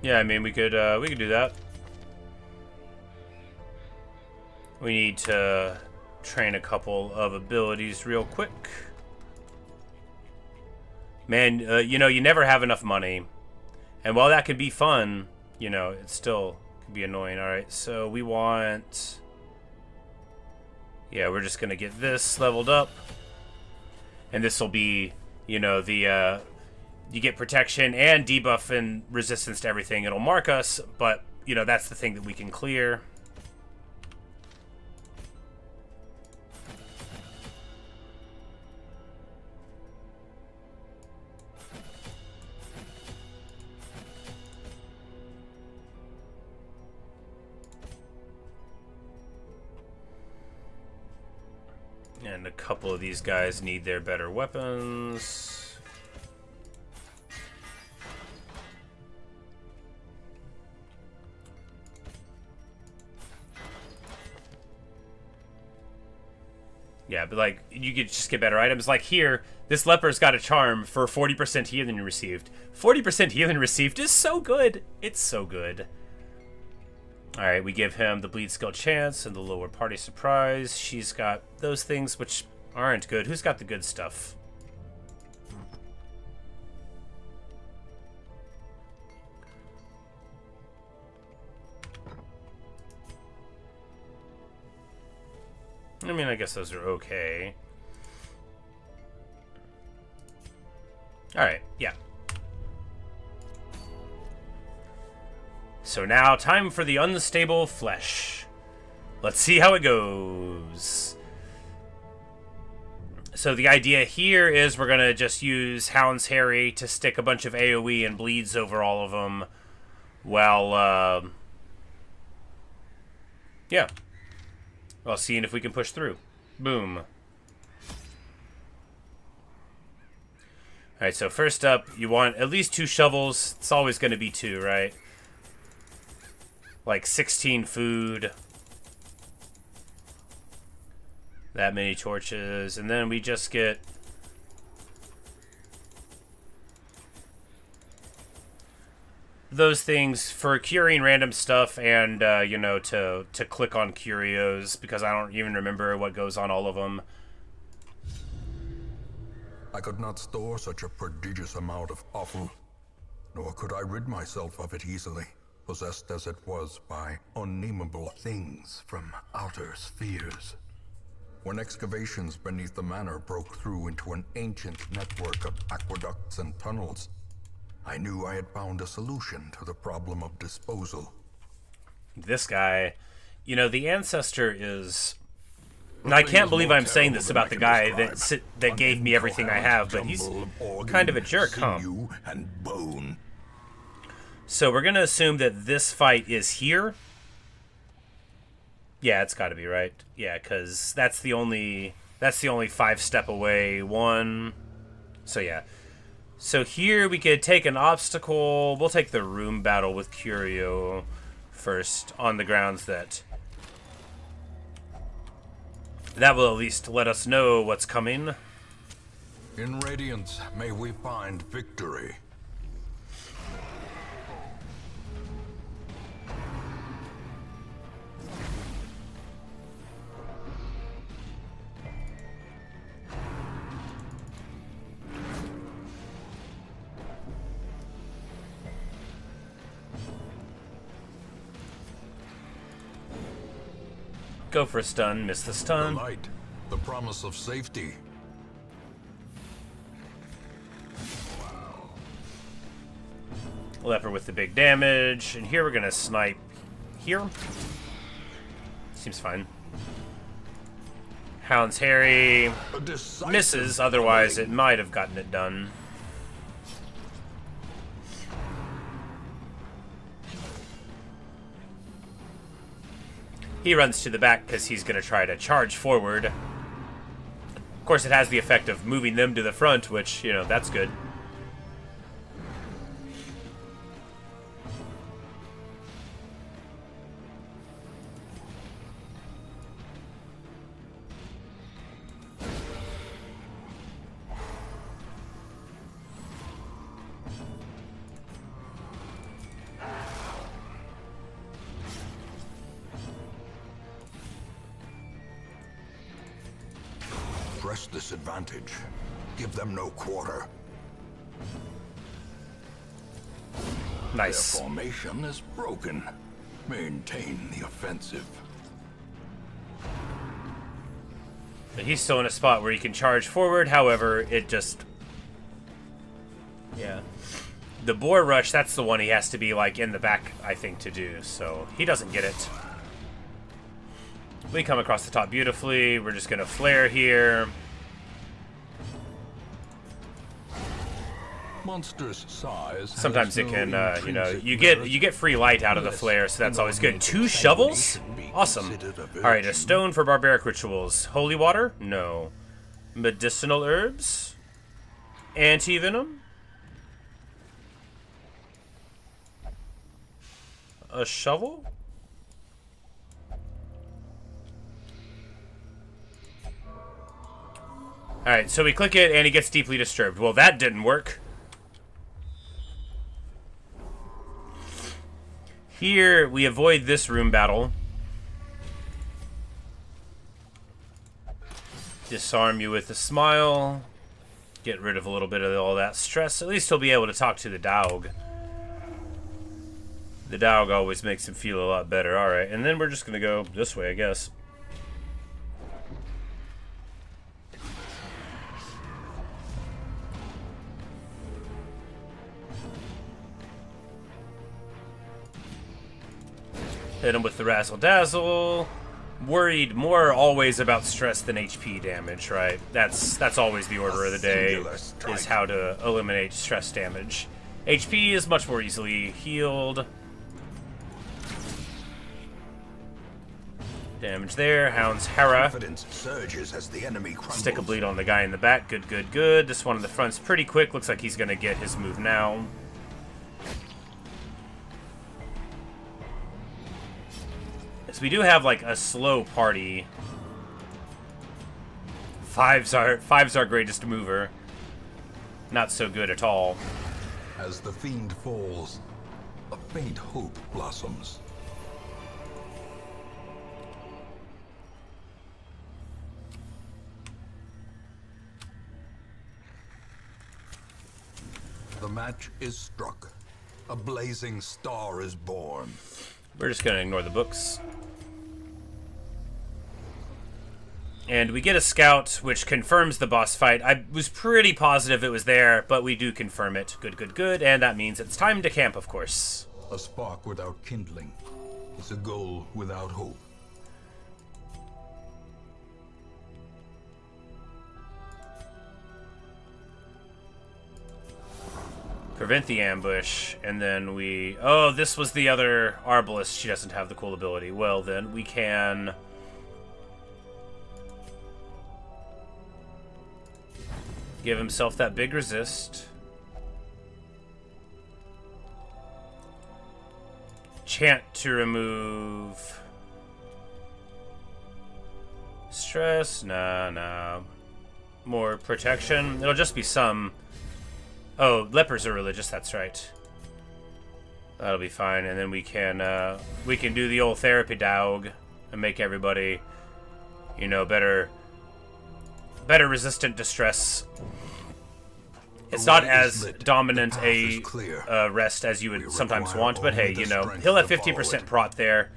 Yeah, I mean, we could do that. We need to train a couple of abilities real quick. Man, you know, you never have enough money. And while that can be fun, you know, it still can be annoying. Alright, so we want... Yeah, we're just going to get this leveled up. And this will be, you know, the... you get protection and debuff and resistance to everything. It'll mark us, but, you know, that's the thing that we can clear. And a couple of these guys need their better weapons. Yeah, but like, you could just get better items. Like here, this leper's got a charm for 40% healing received. 40% healing received is so good. It's so good. Alright, we give him the bleed skill chance and the lower party surprise. She's got those things which aren't good. Who's got the good stuff? I mean, I guess those are okay. Alright, yeah. So now, time for the unstable flesh. Let's see how it goes. So the idea here is we're going to just use Hound's Harry to stick a bunch of AoE and bleeds over all of them. While, yeah. Well, seeing if we can push through. Boom. Alright, so first up, you want at least 2 shovels. It's always going to be 2, right? Like 16 food. That many torches. And then we just get... those things for curing random stuff and, you know, to click on curios. Because I don't even remember what goes on all of them. I could not store such a prodigious amount of offal, nor could I rid myself of it easily, possessed as it was by unnameable things from outer spheres. When excavations beneath the manor broke through into an ancient network of aqueducts and tunnels, I knew I had found a solution to the problem of disposal. This guy, you know, the ancestor is... And I can't believe I'm saying this about the guy that gave me everything I have, but he's kind of a jerk, huh? And bone. So we're gonna assume that this fight is here. Yeah, it's got to be right. Yeah, because that's the only 5-step away one. So yeah. So here we could take an obstacle. We'll take the room battle with Curio first on the grounds that will at least let us know what's coming. In Radiance, may we find victory. Go for a stun, miss the stun. The light, the promise of safety. Leper with the big damage, and here we're gonna snipe here. Seems fine. Hound's Harry misses, otherwise it might have gotten it done. He runs to the back because he's going to try to charge forward. Of course, it has the effect of moving them to the front, which, you know, that's good. press this advantage. Give them no quarter. Nice. Their formation is broken. Maintain the offensive. But he's still in a spot where he can charge forward. However, it just... Yeah. The boar rush, that's the one he has to be, like, in the back, I think, to do. So, he doesn't get it. We come across the top beautifully. We're just going to flare here. Monster's size. Sometimes it can, you know, you get free light out of the flare, so that's always good. 2 shovels? Awesome. Alright, a stone for barbaric rituals. Holy water? No. Medicinal herbs? Anti-venom? A shovel? Alright, so we click it and he gets deeply disturbed. Well, that didn't work. Here, we avoid this room battle. Disarm you with a smile. Get rid of a little bit of all that stress. At least he'll be able to talk to the dog. The dog always makes him feel a lot better. Alright, and then we're just going to go this way, I guess. Hit him with the Razzle Dazzle. Worried more always about stress than HP damage, right? That's always the order of the day, is how to eliminate stress damage. HP is much more easily healed. Damage there. Hound's Hera. Stick a bleed on the guy in the back. Good, good, good. This one in the front's pretty quick. Looks like he's going to get his move now. So we do have, like, a slow party. Five's our greatest mover. Not so good at all. As the fiend falls, a faint hope blossoms. The match is struck. A blazing star is born. We're just going to ignore the books. And we get a scout, which confirms the boss fight. I was pretty positive it was there, but we do confirm it. Good, good, good. And that means it's time to camp, of course. A spark without kindling is a goal without hope. Prevent the ambush, and then we... Oh, this was the other Arbalest. She doesn't have the cool ability. Well, then we can... give himself that big resist. Chant to remove... stress? Nah. More protection? It'll just be some... Oh, lepers are religious, that's right. That'll be fine, and then we can do the old therapy dog and make everybody, you know, better resistant to stress. It's not as dominant a rest as you would sometimes want, but hey, you know, he'll have 50% prot there,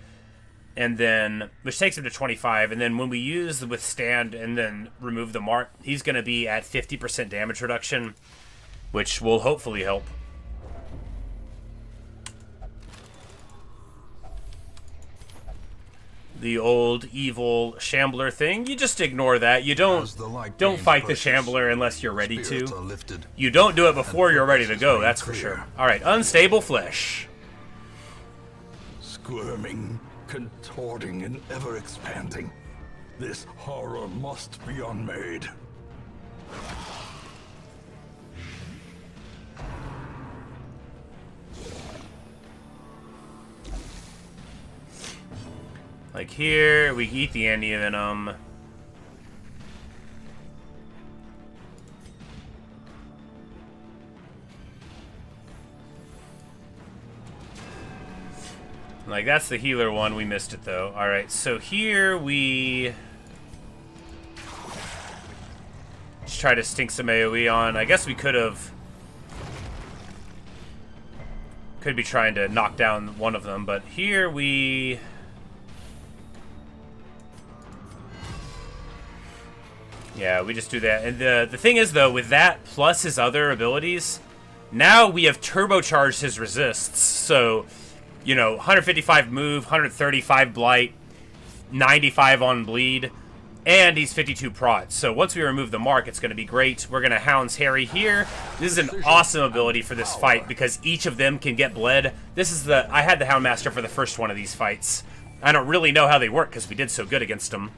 and then, which takes him to 25, and then when we use the withstand and then remove the mark, he's going to be at 50% damage reduction, which will hopefully help. The old evil shambler thing, you just ignore that. You don't fight the shambler unless you're ready to. You don't do it before you're ready to go, that's for sure. Alright, unstable flesh. Squirming, contorting, and ever expanding. This horror must be unmade. Like here, we eat the anti-venom. Like, that's the healer one. We missed it, though. Alright, so here we... try to stink some AoE on. I guess we could be trying to knock down one of them, but here we... Yeah, we just do that. And the thing is, though, with that plus his other abilities, now we have turbocharged his resists. So, you know, 155 move, 135 blight, 95 on bleed, and he's 52 prot. So once we remove the mark, it's going to be great. We're going to Hound's Harry here. This is an awesome ability for this fight because each of them can get bled. This is I had the Houndmaster for the first one of these fights. I don't really know how they work because we did so good against them.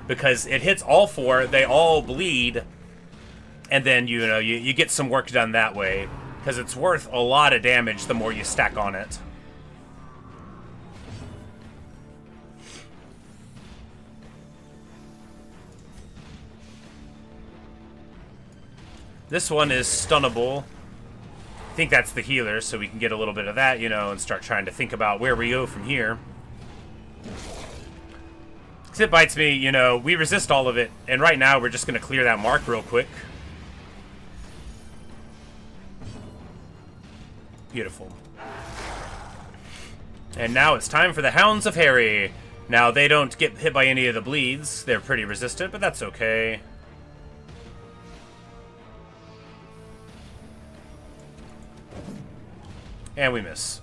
Because it hits all four, they all bleed, and then, you know, you get some work done that way. Because it's worth a lot of damage the more you stack on it. This one is stunnable. I think that's the healer, so we can get a little bit of that, you know, and start trying to think about where we go from here. Because it bites me, you know, we resist all of it, and right now we're just going to clear that mark real quick. Beautiful. And now it's time for the Hounds of Harry. Now, they don't get hit by any of the bleeds. They're pretty resistant, but that's okay. And we miss.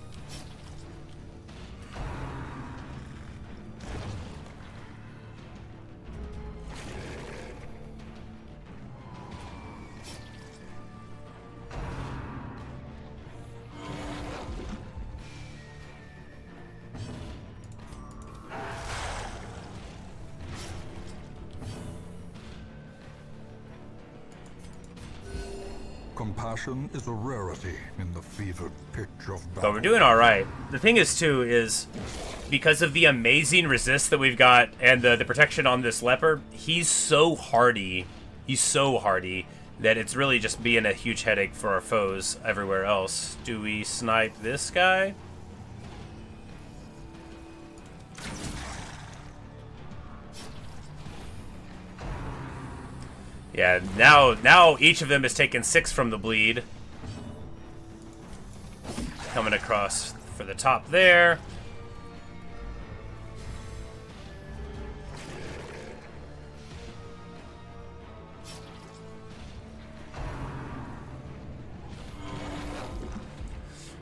Compassion is a rarity in the fevered pitch of battle. But we're doing all right. The thing is, too, is because of the amazing resist that we've got and the protection on this leper, he's so hardy. He's so hardy that it's really just being a huge headache for our foes everywhere else. Do we snipe this guy? Yeah, now each of them has taken 6 from the bleed. Coming across for the top there.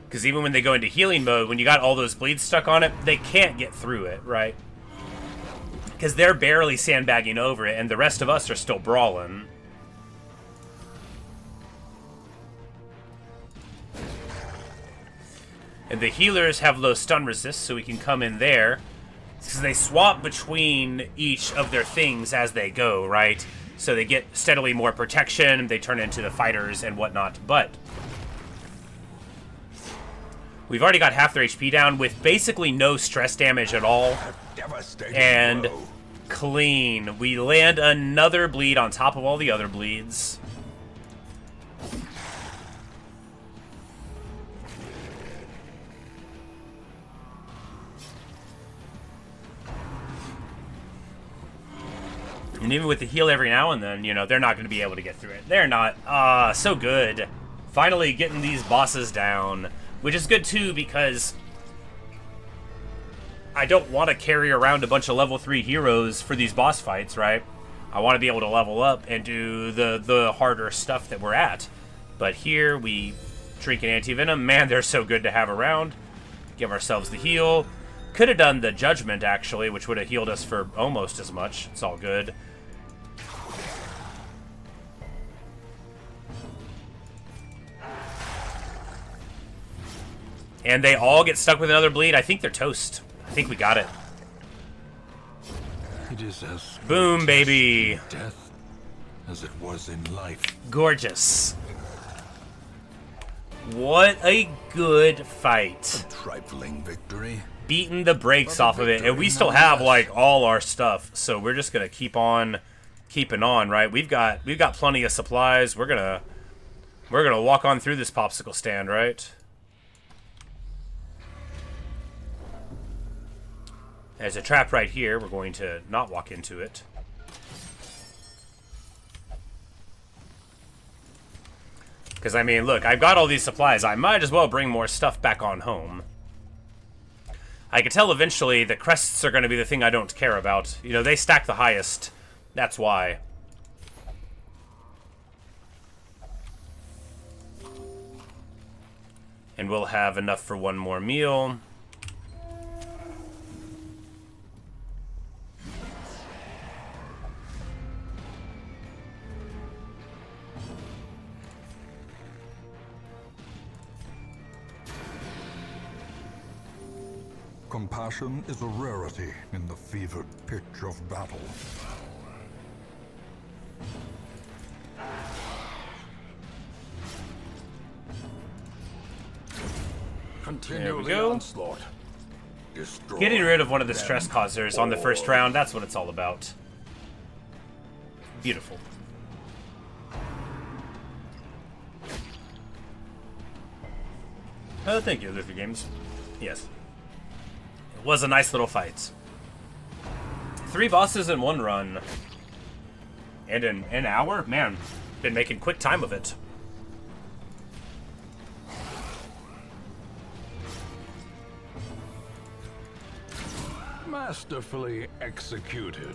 Because even when they go into healing mode, when you got all those bleeds stuck on it, they can't get through it, right? Because they're barely sandbagging over it, and the rest of us are still brawling. And the healers have low stun resist, so we can come in there. Because they swap between each of their things as they go, right? So they get steadily more protection, they turn into the fighters and whatnot. But we've already got half their HP down with basically no stress damage at all. And clean. We land another bleed on top of all the other bleeds. And even with the heal every now and then, you know, they're not going to be able to get through it. They're not. Ah, so good. Finally getting these bosses down. Which is good, too, because I don't want to carry around a bunch of level 3 heroes for these boss fights, right? I want to be able to level up and do the harder stuff that we're at. But here, we drink an anti-venom. Man, they're so good to have around. Give ourselves the heal. Could have done the Judgment, actually, which would have healed us for almost as much. It's all good. And they all get stuck with another bleed. I think they're toast. I think we got it. It is as boom, baby. Death as it was in life. Gorgeous. What a good fight. A trifling victory. Beating the brakes off of it, and we still have like all our stuff. So we're just gonna keep on keeping on, right? We've got plenty of supplies. We're gonna walk on through this popsicle stand, right? There's a trap right here. We're going to not walk into it. Because, I mean, look, I've got all these supplies. I might as well bring more stuff back on home. I can tell eventually the crests are going to be the thing I don't care about. You know, they stack the highest. That's why. And we'll have enough for one more meal. Compassion is a rarity in the fevered pitch of battle. There we go. Getting rid of one of the stress causers on the first round, that's what it's all about. Beautiful. Oh, thank you, Luffy Games. Yes. It was a nice little fight. 3 bosses in 1 run. And in an hour? Man, been making quick time of it. Masterfully executed.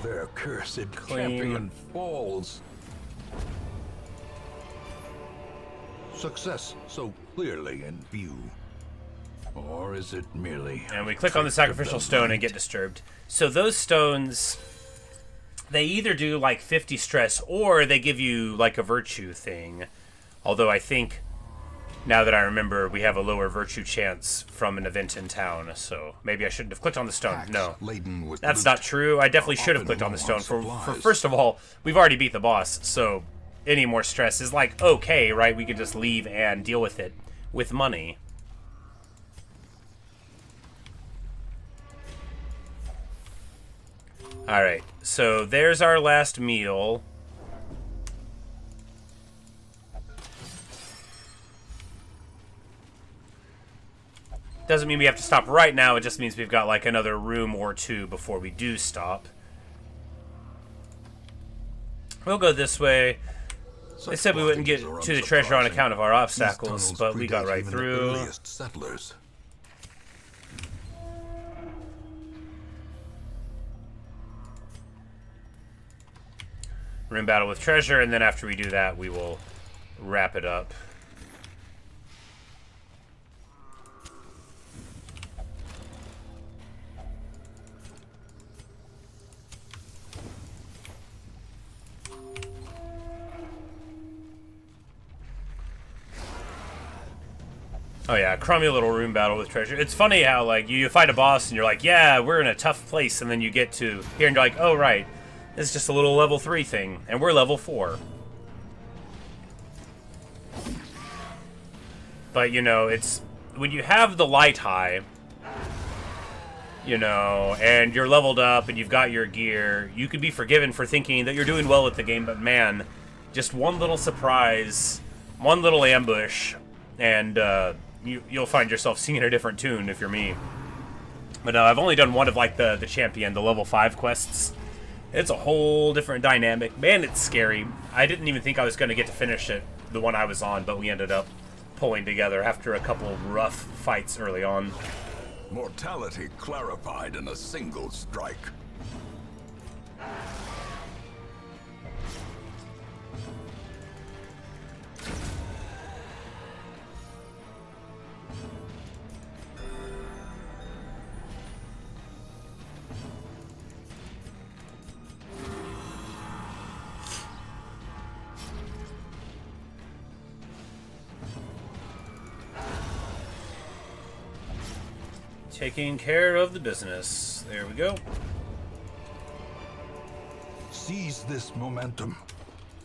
Their cursed champion falls. Success so clearly in view. Or is it merely... And we click on the sacrificial stone and get disturbed. So those stones, they either do like 50 stress or they give you like a virtue thing. Although I think, now that I remember, we have a lower virtue chance from an event in town. So maybe I shouldn't have clicked on the stone. No, that's not true. I definitely should have clicked on the stone. For first of all, we've already beat the boss. So any more stress is like, okay, right? We can just leave and deal with it with money. Alright, so there's our last meal. Doesn't mean we have to stop right now, it just means we've got like another room or 2 before we do stop. We'll go this way. They said we wouldn't get to the treasure on account of our obstacles, but we got right through. Room battle with treasure, and then after we do that, we will wrap it up. Oh yeah, crummy little room battle with treasure. It's funny how, like, you fight a boss and you're like, yeah, we're in a tough place, and then you get to here and you're like, oh right, it's just a little level 3 thing, and we're level 4. But, you know, it's... when you have the light high, you know, and you're leveled up and you've got your gear, you could be forgiven for thinking that you're doing well at the game, but man, just one little surprise, one little ambush, and you'll find yourself singing a different tune if you're me. But I've only done one of, like, the champion, the level 5 quests. It's a whole different dynamic. Man, it's scary. I didn't even think I was going to get to finish it, the one I was on, but we ended up pulling together after a couple rough fights early on. Mortality clarified in a single strike. Taking care of the business. There we go. Seize this momentum.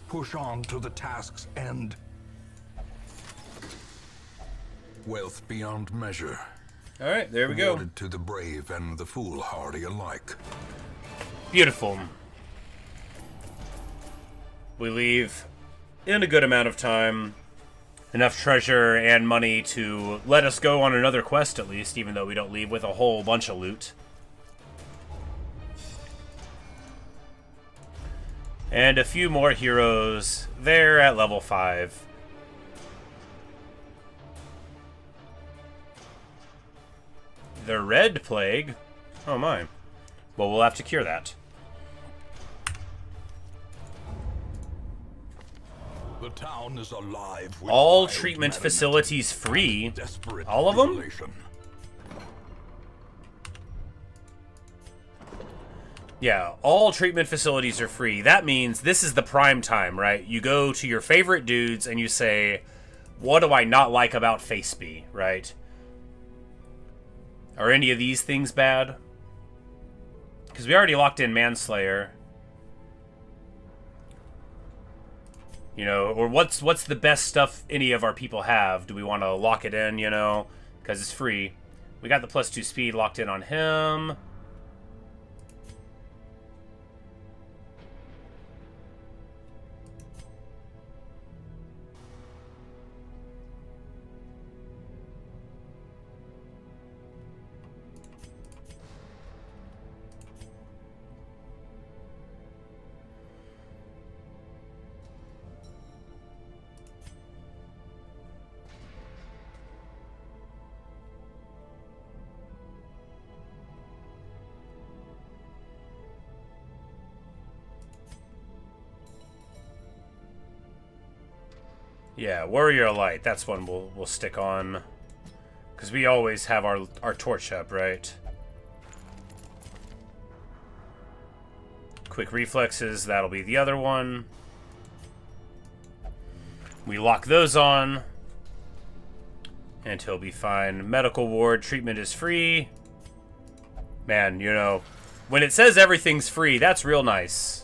Push on to the task's end. Wealth beyond measure. All right, there we go. Awarded to the brave and the foolhardy alike. Beautiful. We leave in a good amount of time. Enough treasure and money to let us go on another quest at least, even though we don't leave with a whole bunch of loot. And a few more heroes there at level 5. The Red Plague? Oh my. Well, we'll have to cure that. The town is alive with All wild treatment merriment facilities free. and desperate All of them? jubilation. Yeah, all treatment facilities are free. That means this is the prime time, right? You go to your favorite dudes and you say, what do I not like about Faceby, right? Are any of these things bad? Because we already locked in Manslayer. You know, or what's the best stuff any of our people have? Do we want to lock it in, you know? Because it's free. We got the +2 speed locked in on him. Yeah, Warrior Light. That's one we'll stick on. Because we always have our torch up, right? Quick Reflexes, that'll be the other one. We lock those on. And he'll be fine. Medical Ward, treatment is free. Man, you know, when it says everything's free, that's real nice.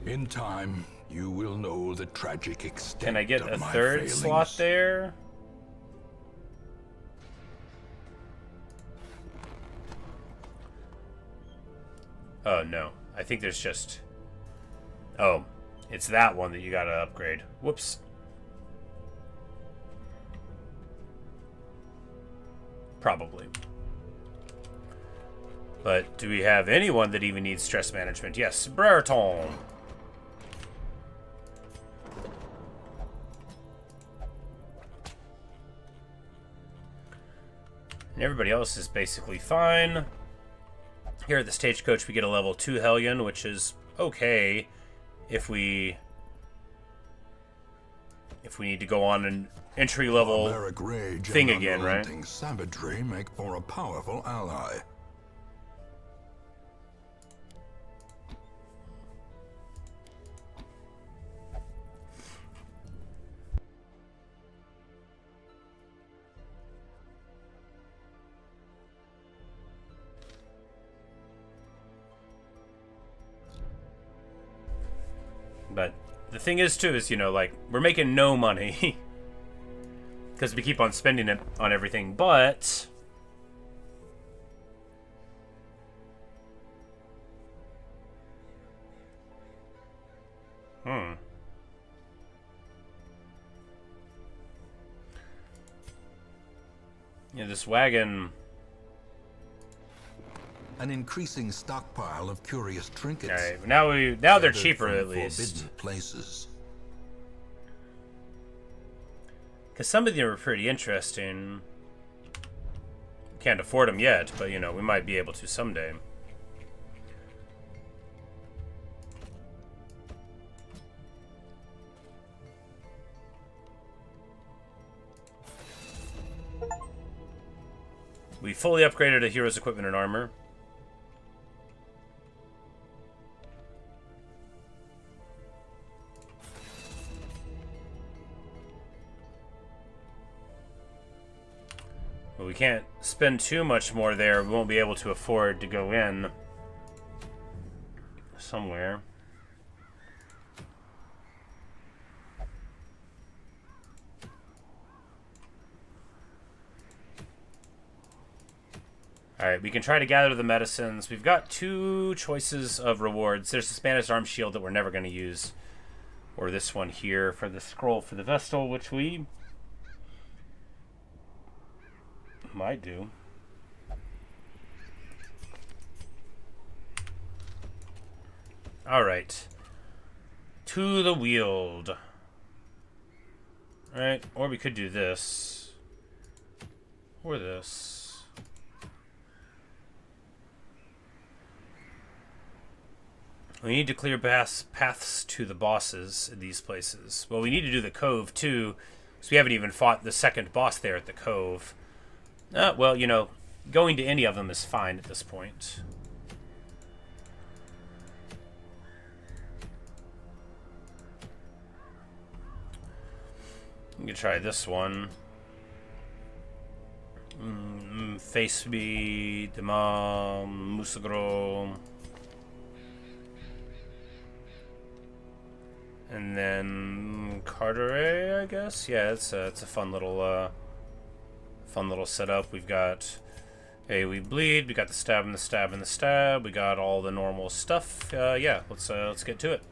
In time, you will know the tragic extent. Can I get of a my third failings. slot there? Oh, no. I think there's just... Oh, it's that one that you gotta upgrade. Whoops. Probably. But do we have anyone that even needs stress management? Yes, Brereton. And everybody else is basically fine. Here at the Stagecoach, we get a level 2 Hellion, which is okay if we need to go on an entry-level Barbaric rage thing and again, right? unrelenting savagery make for a powerful ally. But the thing is, too, is, you know, like, we're making no money. Because we keep on spending it on everything, but... Yeah, this wagon... An increasing stockpile of curious trinkets. Alright, now they're gathered cheaper from at least. forbidden places. Because some of them are pretty interesting. Can't afford them yet, but, you know, we might be able to someday. We fully upgraded a hero's equipment and armor. But we can't spend too much more there. We won't be able to afford to go in somewhere. Alright, we can try to gather the medicines. We've got 2 choices of rewards. There's the Spanish arm shield that we're never going to use. Or this one here for the scroll for the Vestal, which we might do. Alright. To the Weald. Alright, or we could do this. Or this. We need to clear paths to the bosses in these places. Well, we need to do the Cove, too, because we haven't even fought the second boss there at the Cove. Well, you know, going to any of them is fine at this point. We can try this one. Face me, Demam, Musagro. And then Carteret, I guess. Yeah, it's a fun little setup. We've got we bleed. We got the stab and the stab and the stab. We got all the normal stuff. Yeah, let's get to it.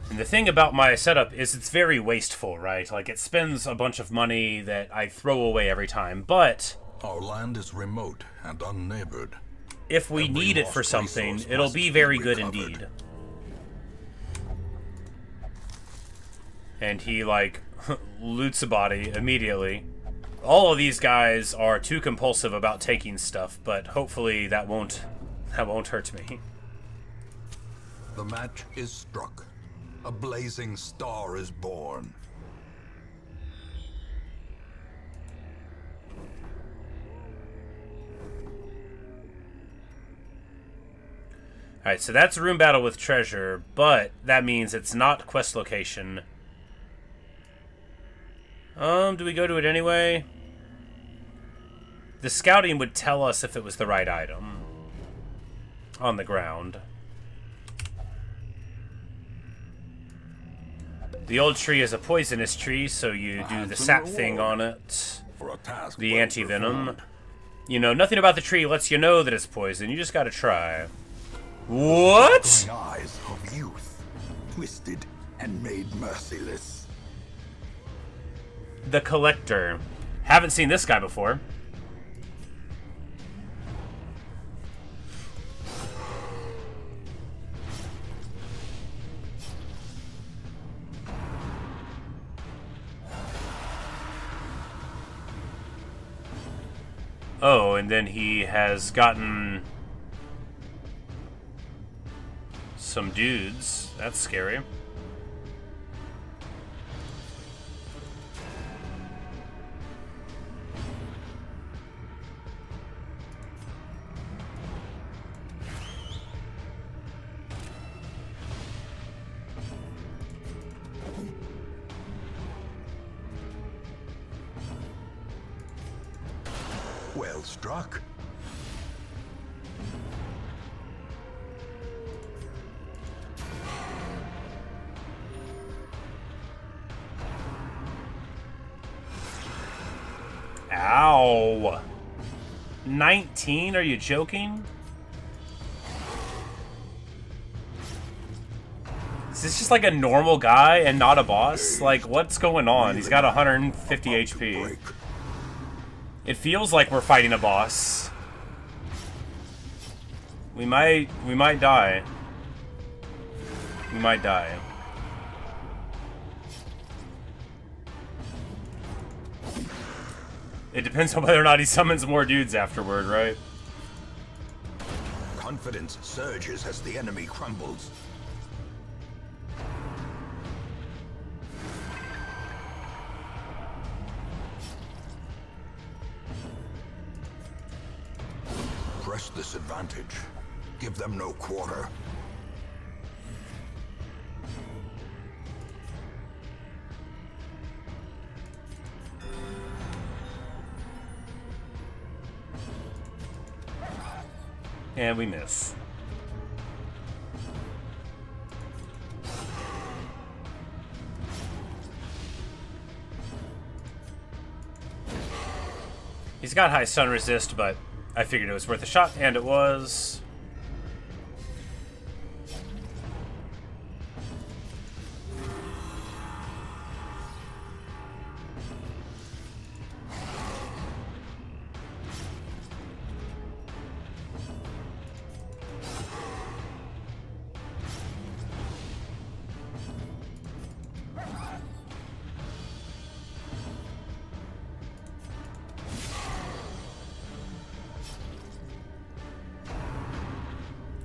And the thing about my setup is it's very wasteful, right? Like, it spends a bunch of money that I throw away every time, but our land is remote and unneighbored. If we need it for something, it'll be very good indeed. And he, like, loots a body immediately. All of these guys are too compulsive about taking stuff, but hopefully that won't hurt me. The match is struck. A blazing star is born. Alright, so that's room battle with treasure, but that means it's not quest location. Do we go to it anyway? The scouting would tell us if it was the right item on the ground. The old tree is a poisonous tree, so you do the sap thing on it. The anti-venom. You know, nothing about the tree lets you know that it's poison. You just gotta try. What? Eyes of youth, twisted and made merciless. The Collector. Haven't seen this guy before. Oh, and then he has gotten some dudes. That's scary. Well struck. Ow. 19? Are you joking? Is this just like a normal guy and not a boss? Like, what's going on? He's got 150 HP. It feels like we're fighting a boss. We might die. We might die. It depends on whether or not he summons more dudes afterward, right? Confidence surges as the enemy crumbles. press this advantage. Give them no quarter. And we miss. He's got high stun resist, but I figured it was worth a shot, and it was.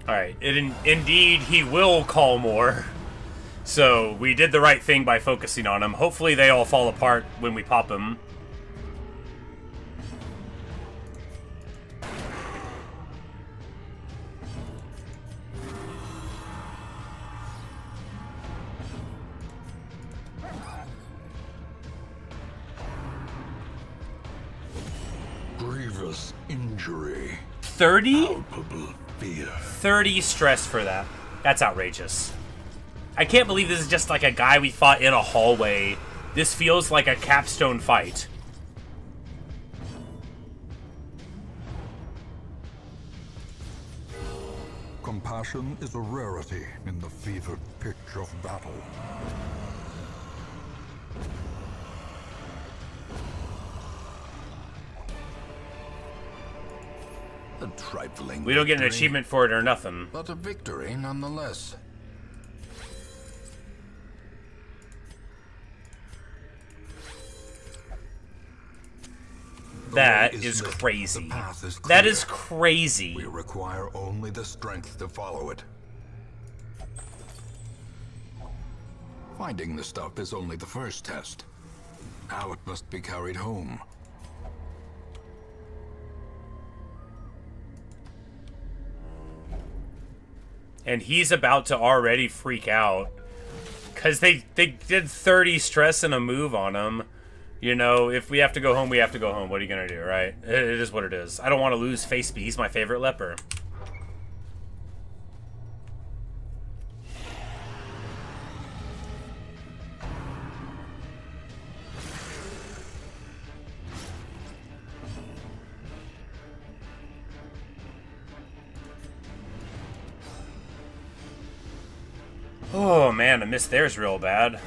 Alright, indeed he will call more. So we did the right thing by focusing on him. Hopefully they all fall apart when we pop him. Grievous injury. 30? Palpable fear. 30 stress for that. That's outrageous. I can't believe this is just like a guy we fought in a hallway. This feels like a capstone fight. Compassion is a rarity in the fevered pitch of battle. A trifling We don't get an victory, achievement for it or nothing. but a victory nonetheless. That The way is lit, crazy. the path is That clear. is crazy. We require only the strength to follow it. Finding the stuff is only the first test. Now it must be carried home. And he's about to already freak out. Because they did 30 stress and a move on him. You know, if we have to go home, we have to go home. What are you going to do, right? It is what it is. I don't want to lose Faceby. He's my favorite leper. Oh man, I missed theirs real bad.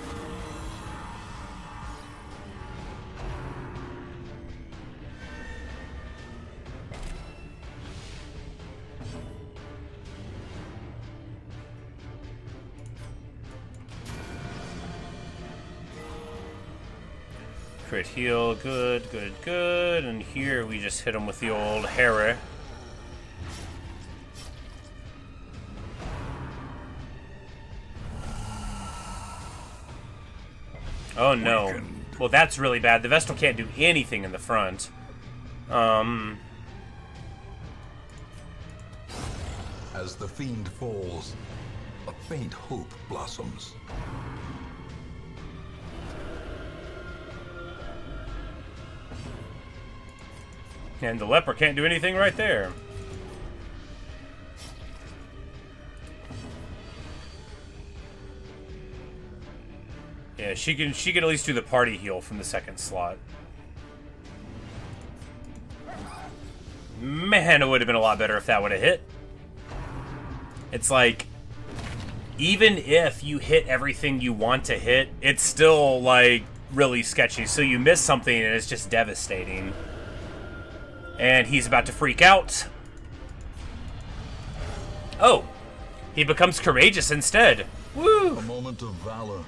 Crit heal, good, good, good. And here we just hit him with the old Harry. Oh no. Weakened. Well, that's really bad. The Vestal can't do anything in the front. As the fiend falls, a faint hope blossoms. And the leper can't do anything right there. Yeah, she can at least do the party heal from the second slot. Man, it would have been a lot better if that would have hit. It's like, even if you hit everything you want to hit, it's still, like, really sketchy. So you miss something and it's just devastating. And he's about to freak out. Oh, he becomes courageous instead. Woo! A moment of valor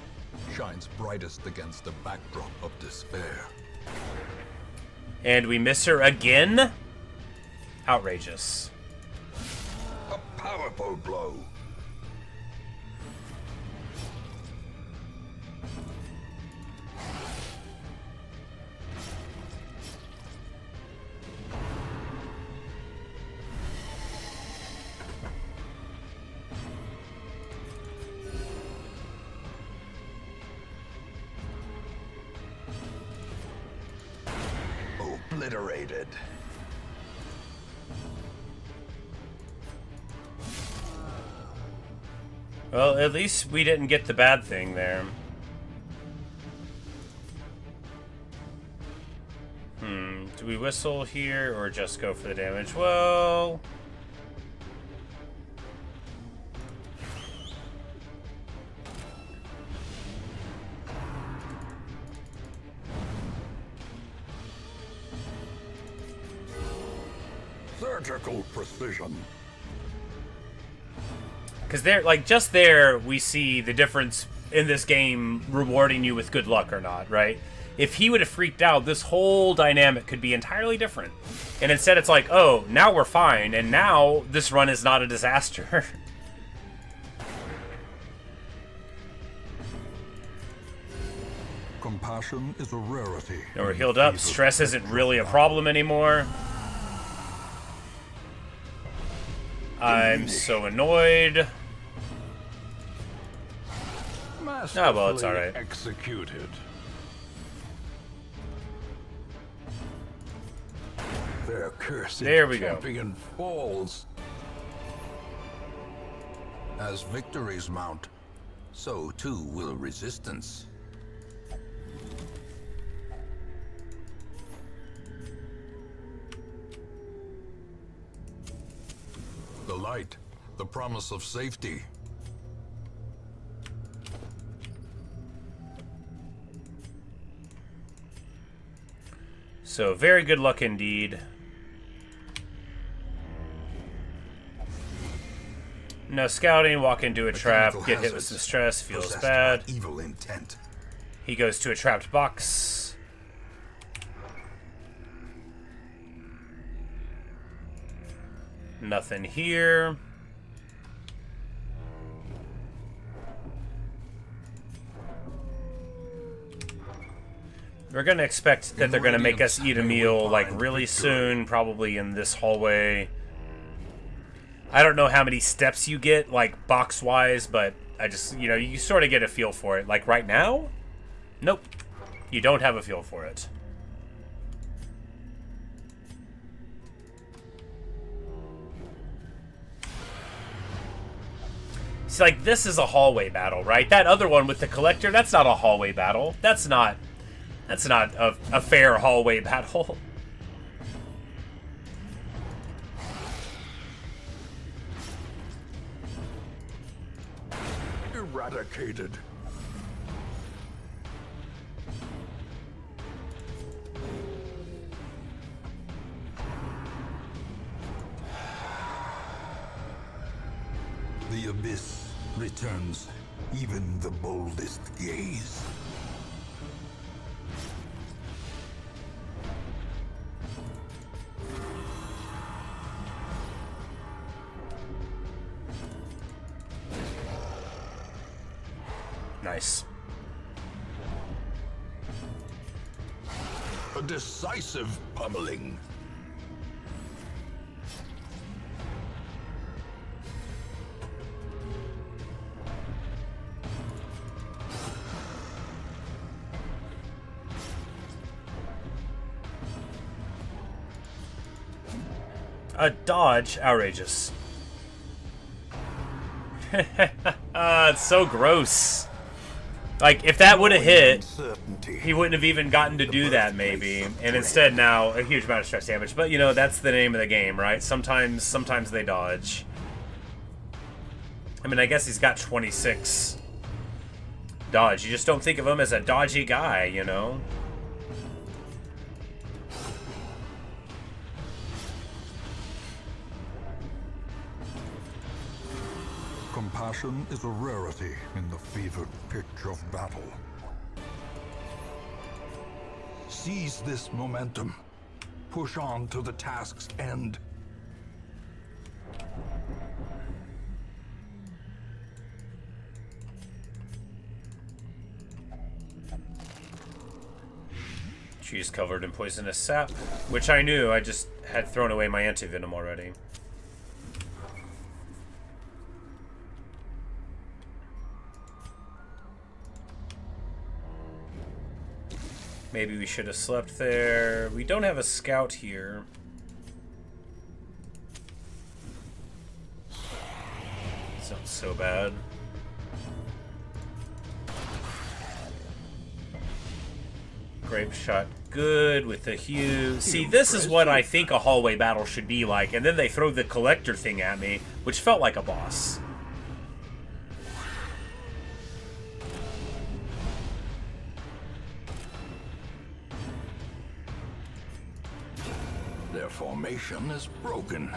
shines brightest against a backdrop of despair. And we miss her again? Outrageous. A powerful blow. obliterated. Well, at least we didn't get the bad thing there. Do we whistle here or just go for the damage? Well... Surgical precision. Because there, like, just there, we see the difference in this game rewarding you with good luck or not, right? If he would have freaked out, this whole dynamic could be entirely different. And instead it's like, oh, now we're fine, and now this run is not a disaster. Compassion is a rarity. Now we're healed up. Stress isn't really a problem anymore. I'm so annoyed. Oh, well, it's alright. Executed. Their cursed There we go. champion falls. As victories mount, so too will resistance. The light, the promise of safety. So, very good luck indeed. No scouting, walk into a trap, get hit with some stress, feels bad. Evil intent. He goes to a trapped box. Nothing here. We're gonna expect that they're gonna make us eat a meal like really soon, probably in this hallway. I don't know how many steps you get, like box-wise, but I just, you know, you sort of get a feel for it. Like right now? Nope. You don't have a feel for it. It's like, this is a hallway battle, right? That other one with the collector, that's not a hallway battle. That's not a fair hallway battle. Eradicated. The abyss returns even the boldest gaze. Nice. A decisive pummeling. A dodge? Outrageous. It's so gross. Like, if that would have hit, he wouldn't have even gotten to do that, maybe. And instead now, a huge amount of stress damage. But, you know, that's the name of the game, right? Sometimes they dodge. I mean, I guess he's got 26 dodge. You just don't think of him as a dodgy guy, you know? Compassion is a rarity in the fevered pitch of battle. Seize this momentum. Push on to the task's end. She's covered in poisonous sap, which I knew. I just had thrown away my antivenom already. Maybe we should have slept there. We don't have a scout here. It's not so bad. Grape shot good with the hue. See, this is what I think a hallway battle should be like, and then they throw the collector thing at me, which felt like a boss. Their formation is broken.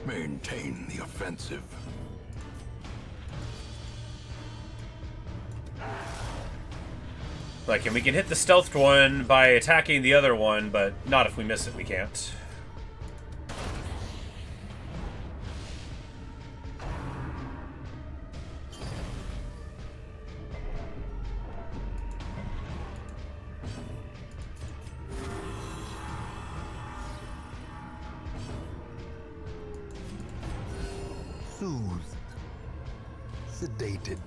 Maintain the offensive. Like, and we can hit the stealthed one by attacking the other one, but not if we miss it, we can't. Soothed. Sedated.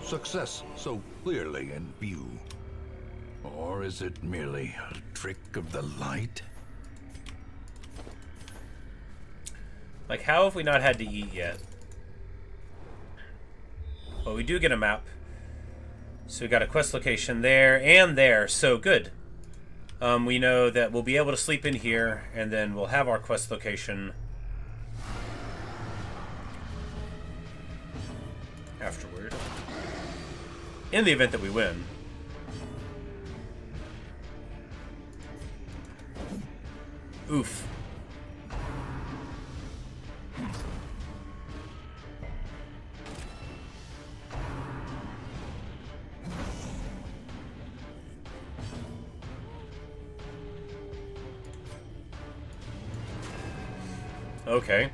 Success so clearly in view. Or is it merely a trick of the light? Like, how have we not had to eat yet? Well, we do get a map. So we got a quest location there and there, so good. We know that we'll be able to sleep in here, and then we'll have our quest location afterward. In the event that we win. Oof. Okay.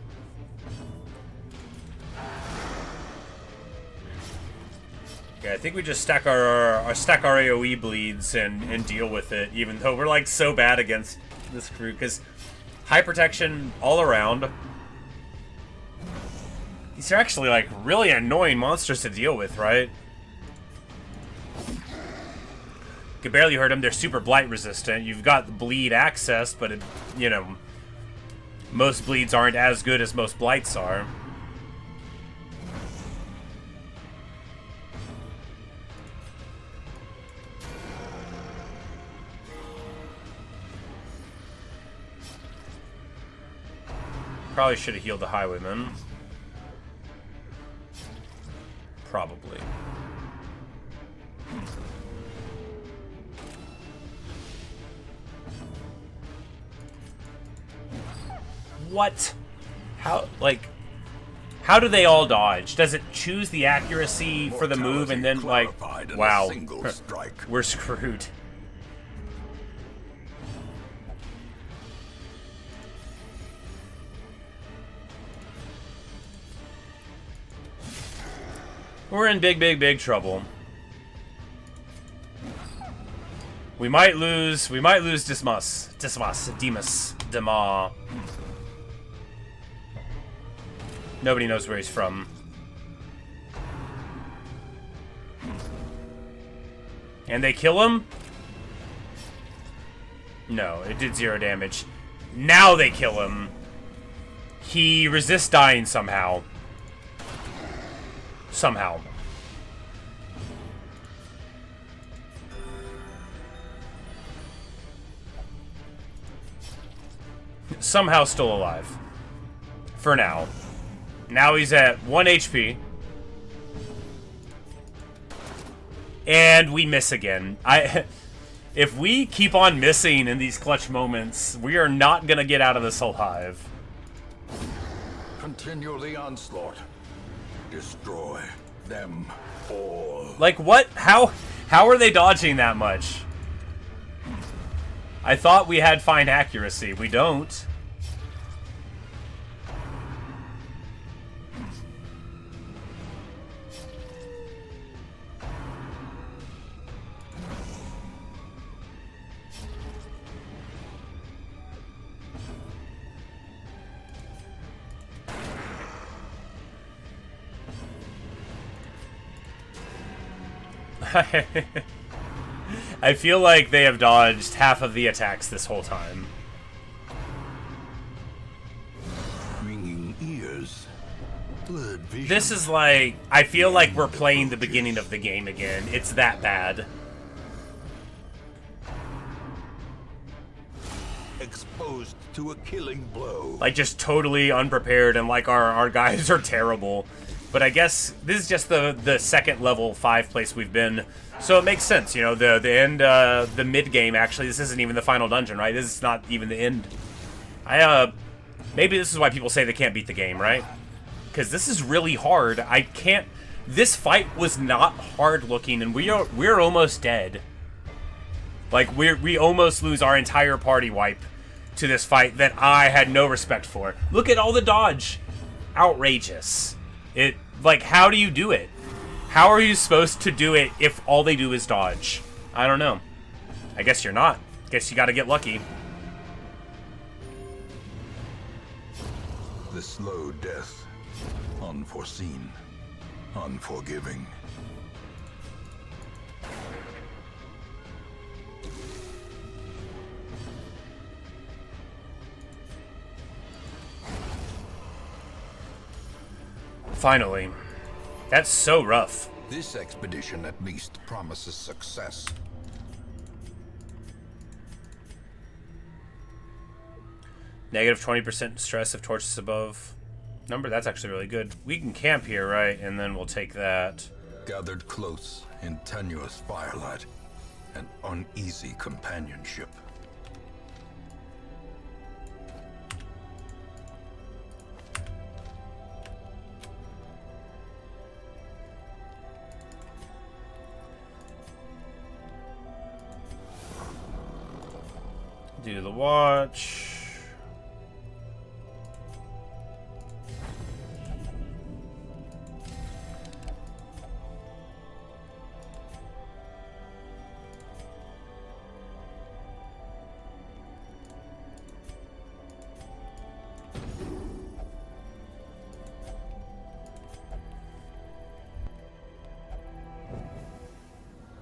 Yeah, I think we just stack our AoE bleeds and deal with it, even though we're like so bad against this crew, because high protection all around. These are actually like really annoying monsters to deal with, right? You can barely hurt them. They're super blight resistant. You've got the bleed access, but it, you know, most bleeds aren't as good as most blights are. Probably should have healed the highwayman. Probably. What? How, like, how do they all dodge? Does it choose the accuracy for the move and then, like, wow, we're screwed. We're in big trouble. We might lose Demas. Nobody knows where he's from. And they kill him? No, it did 0 damage. Now they kill him. He resists dying somehow. Somehow. Somehow still alive. For now. Now he's at 1 HP. And we miss again. If we keep on missing in these clutch moments, we are not gonna get out of this alive. Continue the onslaught. Destroy them all. Like, what? How are they dodging that much? I thought we had fine accuracy. We don't. I feel like they have dodged half of the attacks this whole time. Ringing ears. Blurred vision. This is like, I feel like we're playing the beginning of the game again. It's that bad. Exposed to a killing blow. Like, just totally unprepared, and like our guys are terrible. But I guess this is just the second level 5 place we've been, so it makes sense, you know, the end, the mid game. Actually, this isn't even the final dungeon, right? This is not even the end. Maybe this is why people say they can't beat the game, right? Because this is really hard. I can't. This fight was not hard looking, and we're almost dead. Like we almost lose our entire party wipe to this fight that I had no respect for. Look at all the dodge, outrageous. It, like, how do you do it? How are you supposed to do it if all they do is dodge? I don't know. I guess you're not. Guess you gotta get lucky. The slow death. Unforeseen. Unforgiving. Finally. That's so rough. This expedition at least promises success. Negative 20% stress if torch is above number. That's actually really good. We can camp here, right? And then we'll take that. Gathered close in tenuous firelight, an uneasy companionship. Do the watch.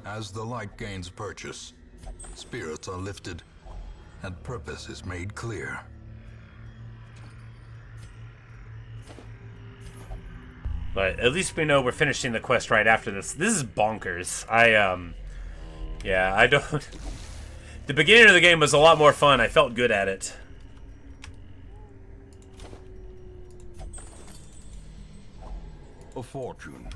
As the light gains purchase, spirits are lifted, and purpose is made clear. But at least we know we're finishing the quest right after this. This is bonkers. Yeah, I don't... The beginning of the game was a lot more fun. I felt good at it. A fortune.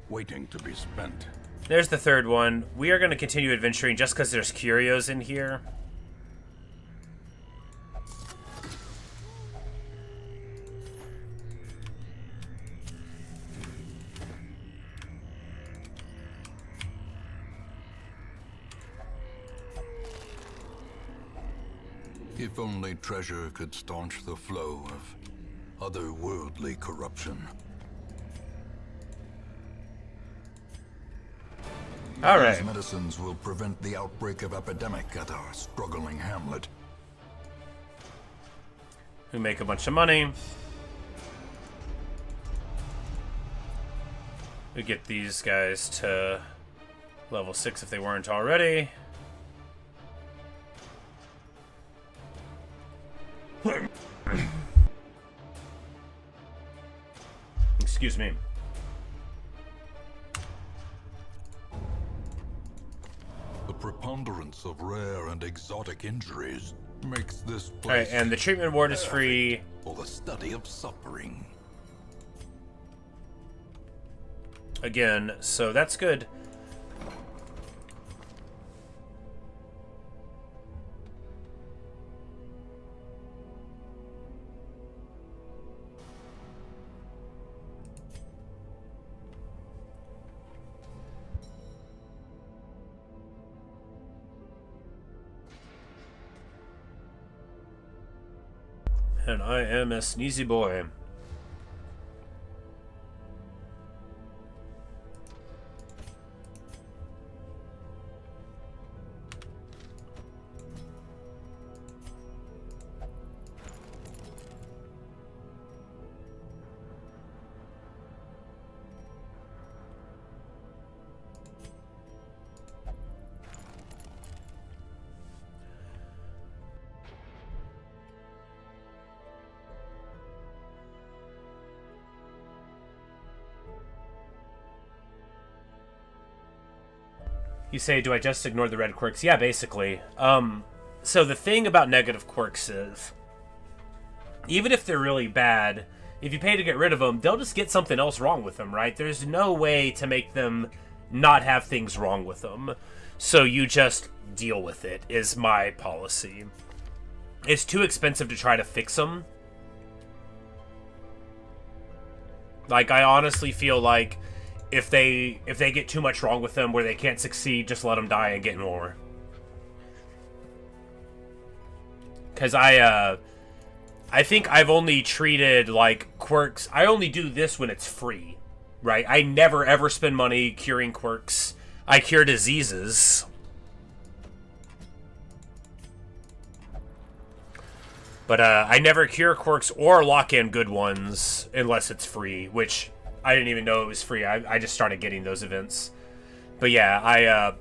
Waiting to be spent. There's the third one. We are going to continue adventuring just because there's curios in here. If only treasure could staunch the flow of otherworldly corruption. All right. These medicines will prevent the outbreak of epidemic at our struggling hamlet. We make a bunch of money. We get these guys to level 6 if they weren't already. Excuse me. The preponderance of rare and exotic injuries makes this place... Alright, and the treatment ward is free. for the study of suffering. Again, so that's good. And I am a sneezy boy. You say, do I just ignore the red quirks? Yeah, basically. So the thing about negative quirks is, even if they're really bad, if you pay to get rid of them, they'll just get something else wrong with them, right? There's no way to make them not have things wrong with them. So you just deal with it, is my policy. It's too expensive to try to fix them. Like, I honestly feel like if they get too much wrong with them where they can't succeed, just let them die and get more. Because I think I've only treated, like, quirks... I only do this when it's free, right? I never, ever spend money curing quirks. I cure diseases. But I never cure quirks or lock in good ones unless it's free, which I didn't even know it was free. I just started getting those events. But yeah,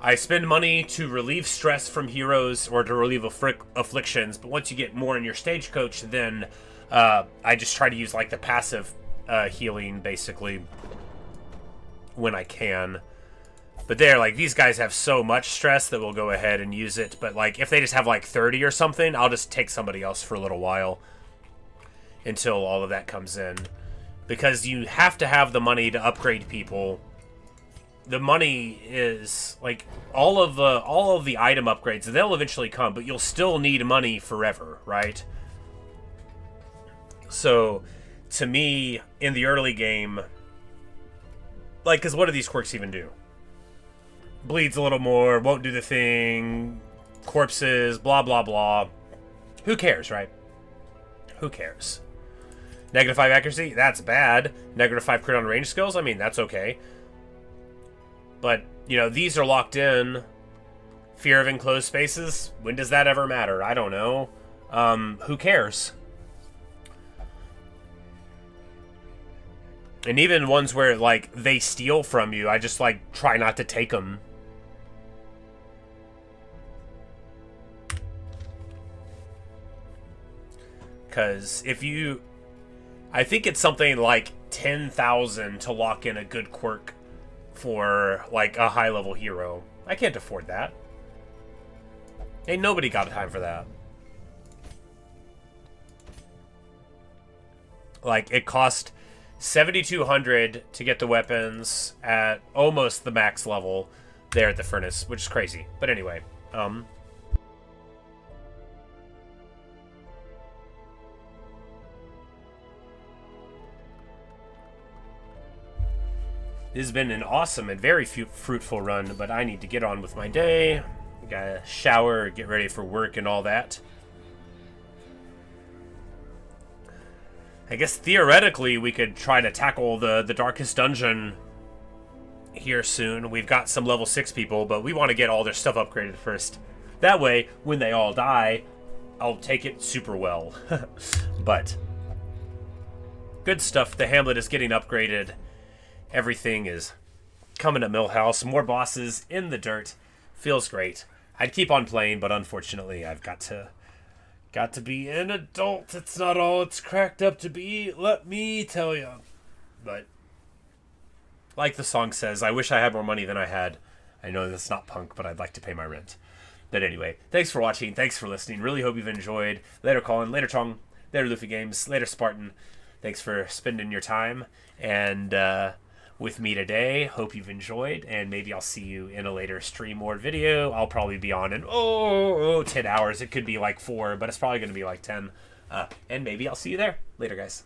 I spend money to relieve stress from heroes or to relieve afflictions, but once you get more in your stagecoach, then I just try to use like the passive healing, basically, when I can. But they're like, these guys have so much stress that we'll go ahead and use it. But like, if they just have like 30 or something, I'll just take somebody else for a little while until all of that comes in. Because you have to have the money to upgrade people. The money is like all of the item upgrades, they'll eventually come, but you'll still need money forever, right? So to me, in the early game, like, because what do these quirks even do? Bleeds a little more, won't do the thing, corpses, blah blah blah. Who cares, right? Who cares? -5 accuracy, that's bad. -5 crit on range skills, I mean, that's okay. But, you know, these are locked in. Fear of enclosed spaces, when does that ever matter? I don't know. Who cares? And even ones where, like, they steal from you, I just, like, try not to take them. Because if you... I think it's something like 10,000 to lock in a good quirk for, like, a high-level hero. I can't afford that. Ain't nobody got time for that. Like, it cost 7,200 to get the weapons at almost the max level there at the furnace, which is crazy. But anyway, this has been an awesome and very fruitful run, but I need to get on with my day. Gotta shower, get ready for work and all that. I guess theoretically we could try to tackle the darkest dungeon here soon. We've got some level 6 people, but we want to get all their stuff upgraded first. That way, when they all die, I'll take it super well. But good stuff. The hamlet is getting upgraded. Everything is coming to Millhouse. More bosses in the dirt. Feels great. I'd keep on playing, but unfortunately I've got to be an adult. It's not all it's cracked up to be, let me tell you. But like the song says, I wish I had more money than I had. I know that's not punk, but I'd like to pay my rent. But anyway, thanks for watching. Thanks for listening. Really hope you've enjoyed. Later Colin, later Chong, later Luffy Games, later Spartan. Thanks for spending your time and with me today. Hope you've enjoyed, and maybe I'll see you in a later stream or video. I'll probably be on in 10 hours. It could be like 4, but it's probably going to be like 10. And maybe I'll see you there. Later, guys.